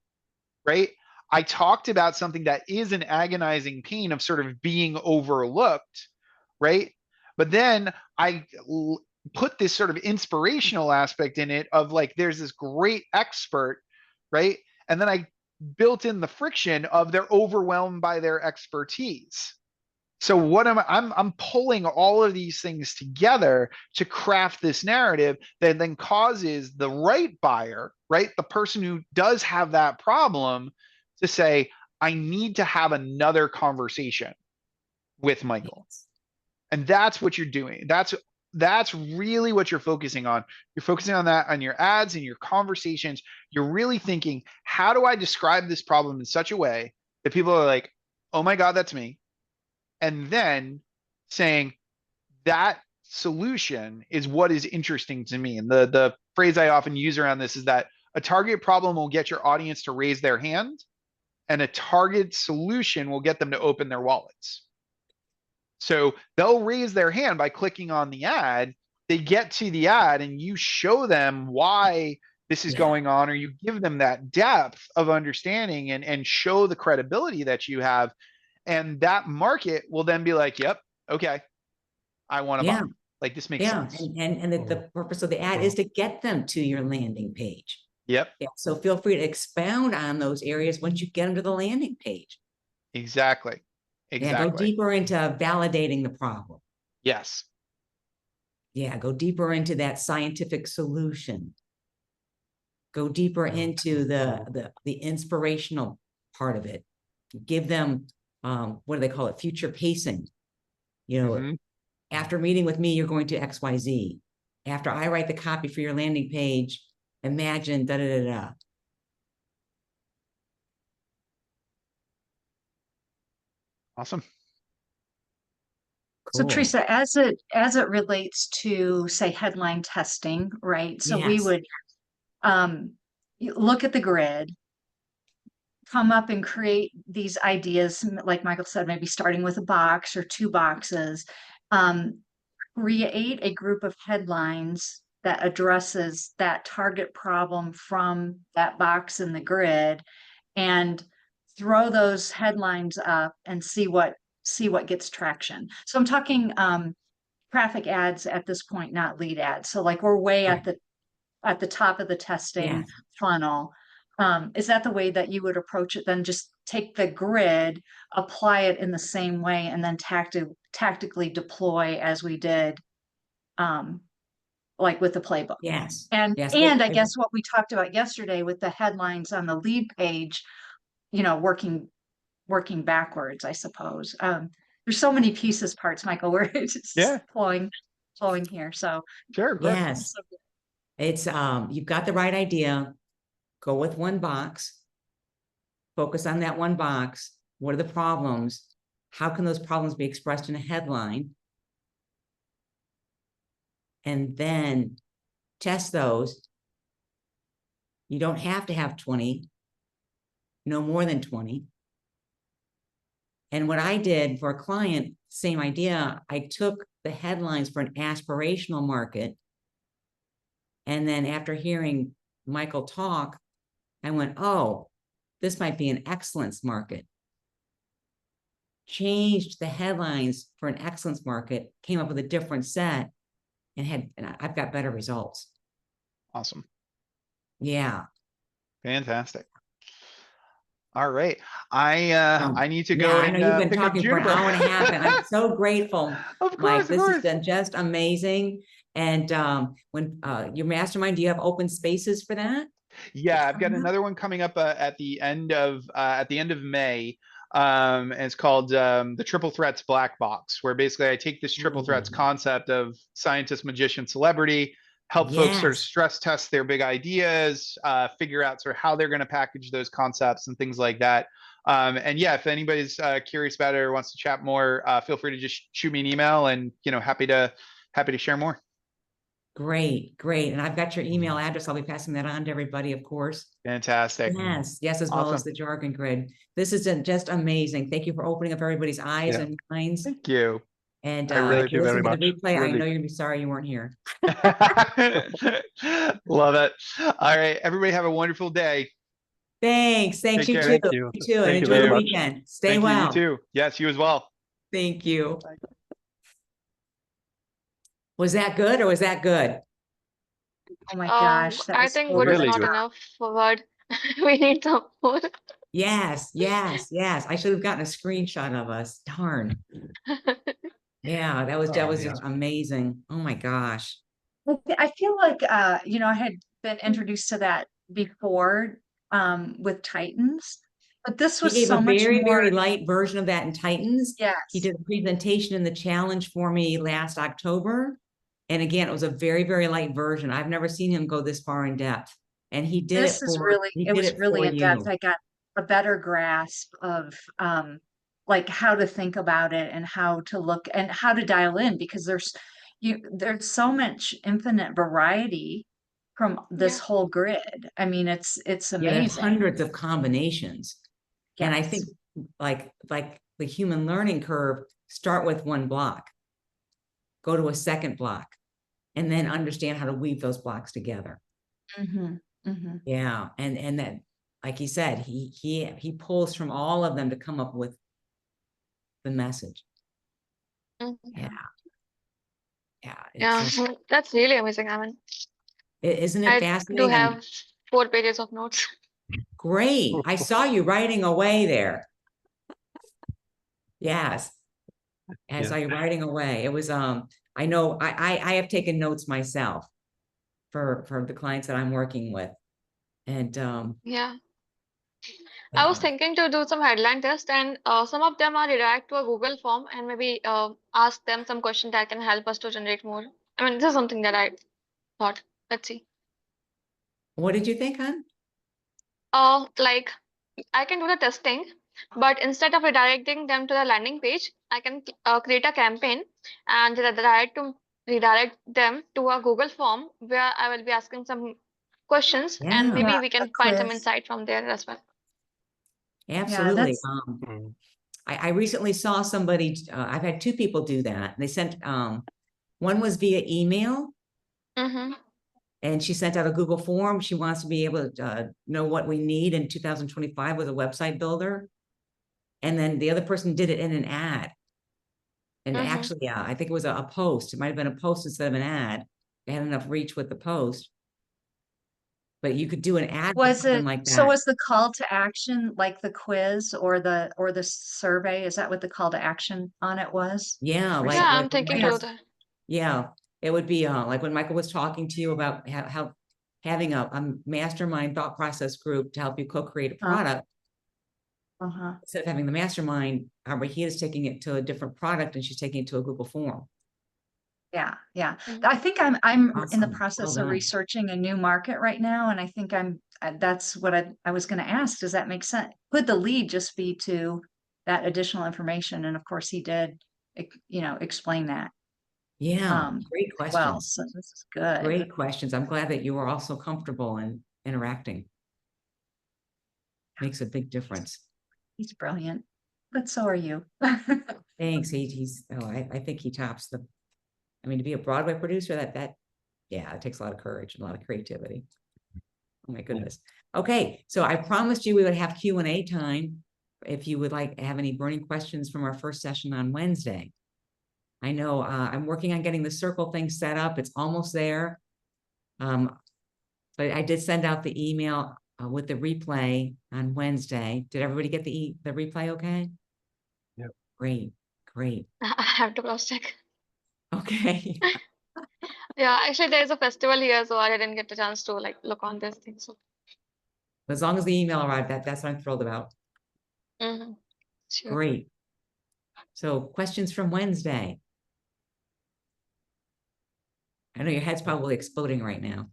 right? I talked about something that is an agonizing pain of sort of being overlooked, right? But then I put this sort of inspirational aspect in it of like, there's this great expert, right? And then I built in the friction of they're overwhelmed by their expertise. So what I'm pulling all of these things together to craft this narrative that then causes the right buyer, right? The person who does have that problem to say, I need to have another conversation with Michael. And that's what you're doing. That's really what you're focusing on. You're focusing on that on your ads and your conversations. You're really thinking, how do I describe this problem in such a way that people are like, oh my God, that's me. And then saying that solution is what is interesting to me. And the phrase I often use around this is that a target problem will get your audience to raise their hand, and a target solution will get them to open their wallets. So they'll raise their hand by clicking on the ad. They get to the ad and you show them why this is going on, or you give them that depth of understanding and show the credibility that you have. And that market will then be like, yep, okay, I want to buy. Like this makes sense. And the purpose of the ad is to get them to your landing page. Yep. Yeah. So feel free to expound on those areas once you get them to the landing page. Exactly. Yeah, go deeper into validating the problem. Yes. Yeah, go deeper into that scientific solution. Go deeper into the inspirational part of it. Give them what do they call it? Future pacing. You know, after meeting with me, you're going to XYZ. After I write the copy for your landing page, imagine da da da da. Awesome. So Teresa, as it relates to say headline testing, right? So we would look at the grid, come up and create these ideas, like Michael said, maybe starting with a box or two boxes, create a group of headlines that addresses that target problem from that box in the grid, and throw those headlines up and see what gets traction. So I'm talking traffic ads at this point, not lead ads. So like we're way at the top of the testing Yes. funnel. Is that the way that you would approach it? Then just take the grid, apply it in the same way, and then tactically deploy as we did, like with the playbook. Yes. And Yes. I guess what we talked about yesterday with the headlines on the lead page, you know, working backwards, I suppose. There's so many pieces, parts, Michael, where it's just flowing here. So Sure, of course. Yes. It's, you've got the right idea. Go with one box. Focus on that one box. What are the problems? How can those problems be expressed in a headline? And then test those. You don't have to have 20, no more than 20. And what I did for a client, same idea, I took the headlines for an aspirational market. And then after hearing Michael talk, I went, oh, this might be an excellence market. Changed the headlines for an excellence market, came up with a different set, and I've got better results. Awesome. Yeah. Fantastic. All right. I need to go I and know you've been pick up talking for an Juniper. hour and a half, and I'm so grateful, Of course, Mike. of This has course. been just amazing. And when your mastermind, do you have open spaces for that? Yeah, I've got another one coming up at the end of May. And it's called the Triple Threats Black Box, where basically I take this triple threats concept of scientist, magician, celebrity, help folks sort of Yes. stress test their big ideas, figure out sort of how they're going to package those concepts and things like that. And yeah, if anybody's curious about it or wants to chat more, feel free to just shoot me an email, and happy to share more. Great, great. And I've got your email address. I'll be passing that on to everybody, of course. Fantastic. Yes, as well as Awesome. the jargon grid. This is just amazing. Thank you for opening up everybody's eyes and minds. Thank you. And I really if you listen to the much. replay, I Really. know you're gonna be sorry you weren't here. Love it. All right, everybody have a wonderful day. Thanks. Thanks, Take you care. too. Thank you. You too. And Thank you enjoy very the much. weekend. Stay Thank well. you, you too. Yes, you as well. Thank you. Was that good or was that good? oh my gosh, that I was think so good is Really not good. enough for word. We need some more. Yes, yes, yes. I should have gotten a screenshot of us. Darn. Yeah, that was just amazing. Oh my gosh. I feel like you know, I had been introduced to that before with Titans, but this He was gave so a much very, more. very light version of that in Titans. He Yes. did a presentation in the challenge for me last October. And again, it was a very, very light version. I've never seen him go this far in depth. And he did This it is for, really, he it did was it really for in depth. you. I got a better grasp of like how to think about it and how to look and how to dial in, because there's so much infinite variety from this Yeah. whole grid. I mean, it's Yeah, there's amazing. hundreds of combinations. And I Yes. think like the human learning curve, start with one block, go to a second block, and then understand how to weave those blocks together. Yeah. And that, like he said, he pulls from all of them to come up with the message. Mhm. Yeah. Yeah. Yeah, It's just, that's really amazing. I mean, isn't it I do fascinating? have 4 pages of notes. Great. I saw you writing away there. Yes. I saw you writing away. It was, I know I have taken notes myself for the clients that I'm working with. And Yeah. I was thinking to do some headline test, and some of them are redirect to a Google form, and maybe ask them some question that can help us to generate more. I mean, this is something that I thought. Let's see. what did you think, hon? Like I can do the testing, but instead of redirecting them to the landing page, I can create a campaign and redirect them to a Google form where I will be asking some questions, Yeah. and maybe Yeah, we a can find some quiz. insight from there as well. Absolutely. that's I recently saw somebody, I've had 2 people do that. They sent One was via email, Mm-hmm. and she sent out a Google form. She wants to be able to know what we need in 2025 with a website builder. And then the other person did it in an ad. And Mhm. actually, I think it was a post. It might have been a post instead of an ad. They had enough reach with the post. But you could do an ad for Was something it, like so that. was the call to action like the quiz or the survey? Is that what the call to action on it was? Yeah, Or like, Yeah, something? I'm when thinking to Michael- do that. yeah, it would be like when Michael was talking to you about how having a mastermind thought process group to help you co-create a product. Uh-huh. Instead of having the mastermind, Rahita is taking it to a different product and she's taking it to a Google form. Yeah, yeah. Mhm. I think I'm in the Awesome. process Well of done. researching a new market right now, and I think that's what I was going to ask. Does that make sense? Could the lead just be to that additional information? And of course, he did, explain that. Yeah, great Well, questions. so this is good. Great questions. I'm glad that you were also comfortable in interacting. Makes a big difference. He's brilliant, but so are you. Thanks. I think he tops the, I mean, to be a Broadway producer, yeah, it takes a lot of courage and a lot of creativity. Oh my goodness. Okay, so I promised you we would have Q&A time if you would like have any burning questions from our first session on Wednesday. I know I'm working on getting the circle thing set up. It's almost there. But I did send out the email with the replay on Wednesday. Did everybody get the replay okay? Yep. Great, great. I have to cross check. Okay. Yeah, actually there is a festival here, so I didn't get the chance to like look on this thing. So As long as the email arrived, that's what I'm thrilled about. mhm. Sure. Great. So questions from Wednesday. I know your head's probably exploding right now.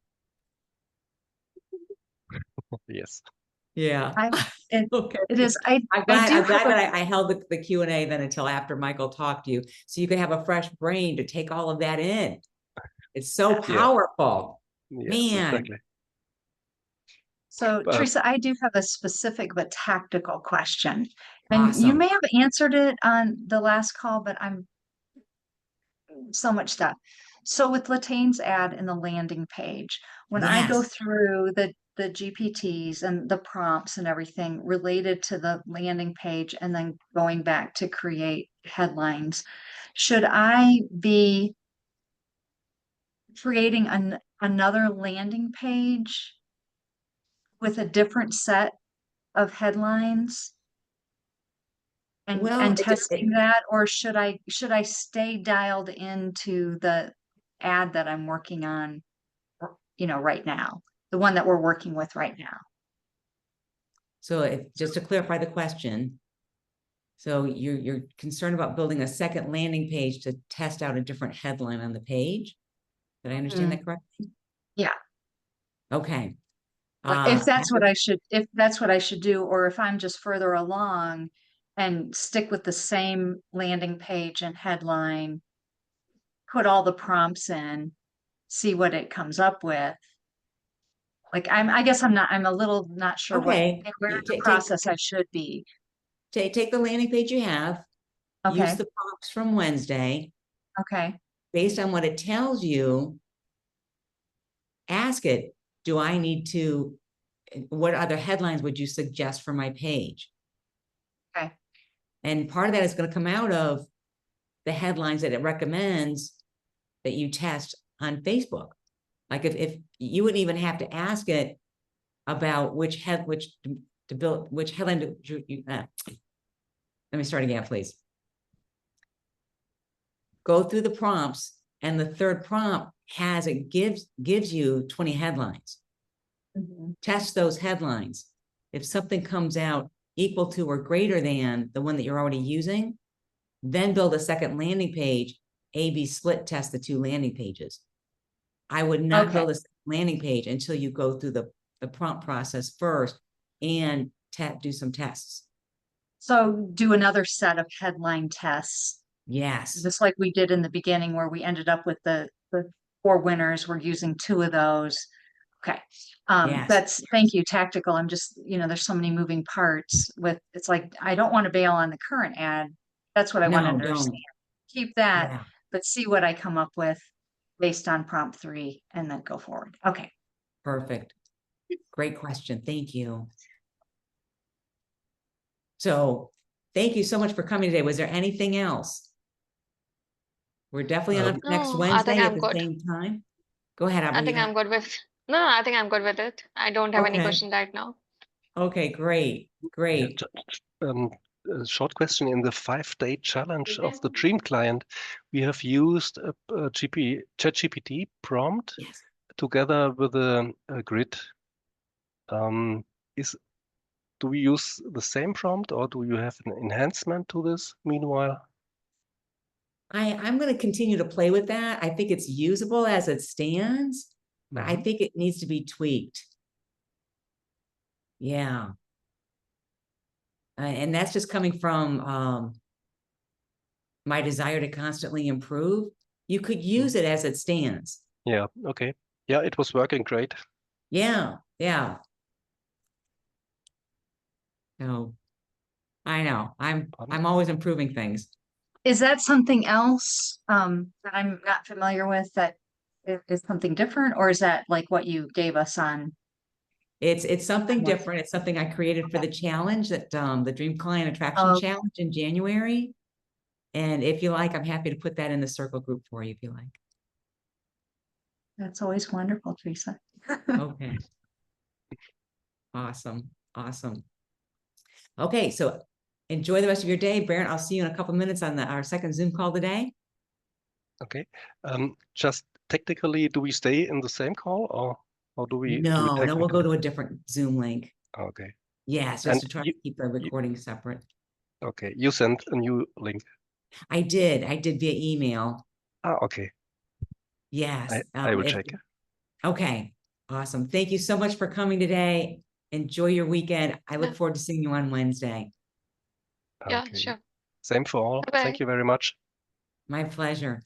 Yes. Yeah. Okay. It is. I'm I glad, do I'm glad have that I held the Q&A then until after Michael talked to you, so you could have a fresh brain to take all of that in. It's so Yeah. powerful. Yes, Man. exactly. So, But- Teresa, I do have a specific but tactical question. And you Awesome. may have answered it on the last call, but I'm so much stuff. So with Lataine's ad in the landing page, when I go Yes. through the GPTs and the prompts and everything related to the landing page and then going back to create headlines, should I be creating another landing page with a different set of headlines Well, and it just- testing that, or should I stay dialed into the ad that I'm working on, right now, the one that we're working with right now? So just to clarify the question, so you're concerned about building a second landing page to test out a different headline on the page? Did I understand that correctly? Yeah. Okay. If that's what I should do, or if I'm just further along and stick with the same landing page and headline, put all the prompts in, see what it comes up with. Like I guess I'm a little not sure Okay. where You in the take- process I should be. Take the landing page you have, use Okay, the prompts from Wednesday, okay, based on what it tells you, ask it, do I need to, what other headlines would you suggest for my page? okay, And part of that is going to come out of the headlines that it recommends that you test on Facebook. Like if you wouldn't even have to ask it about which headline let me start again, please. Go through the prompts, and the third prompt gives you 20 headlines. mhm, Test those headlines. If something comes out equal to or greater than the one that you're already using, then build a second landing page, A/B split test the two landing pages. I would not Okay. build a landing page until you go through the prompt process first and do some tests. So do another set of headline tests, Yes. just like we did in the beginning where we ended up with the 4 winners. We're using 2 of those. Okay. Yes. Thank you, tactical. I'm just, there's so many moving parts it's like, I don't want to bail on the current ad. That's what I want to No, understand. don't. Keep that, Yeah. but see what I come up with based on prompt 3 and then go forward. Okay. Perfect. Great question. Thank you. So thank you so much for coming today. Was there anything else? We're definitely on next No, I think Wednesday at I'm the good. same time. Go ahead, I Abby. think I'm good with. No, I think I'm good with it. I don't have any Okay. question right now. Okay, great, great. A short question. In the 5-day challenge of the Dream Client, we have used a ChatGPT prompt Yes. together with a grid. Do we use the same prompt, or do you have an enhancement to this meanwhile? I'm going to continue to play with that. I think it's usable as it stands, but I think it needs to be tweaked. Yeah. And that's just coming from my desire to constantly improve. You could use it as it stands. Yeah, okay. Yeah, it was working great. Yeah, yeah. No, I know. I'm always improving things. Is that something else that I'm not familiar with that is something different, or is that like what you gave us on? It's something different. It's something I created for the challenge that the Dream Client Attraction Challenge in January. And if you like, I'm happy to put that in the circle group for you if you like. That's always wonderful, Teresa. Okay. Awesome. Awesome. Okay, so enjoy the rest of your day, Baron. I'll see you in a couple minutes on our second Zoom call today. Okay. Just technically, do we stay in the same call, or do we? No, do we no, we'll go to a different Zoom link. Okay. Yes, just to try to keep the recording separate. Okay, you sent a new link. I did via email. Okay. Yes. I will check. Okay, awesome. Thank you so much for coming today. Enjoy your weekend. I look forward to seeing you on Wednesday. Yeah, Okay. sure. Same for all. Bye-bye. Thank you very much. My pleasure.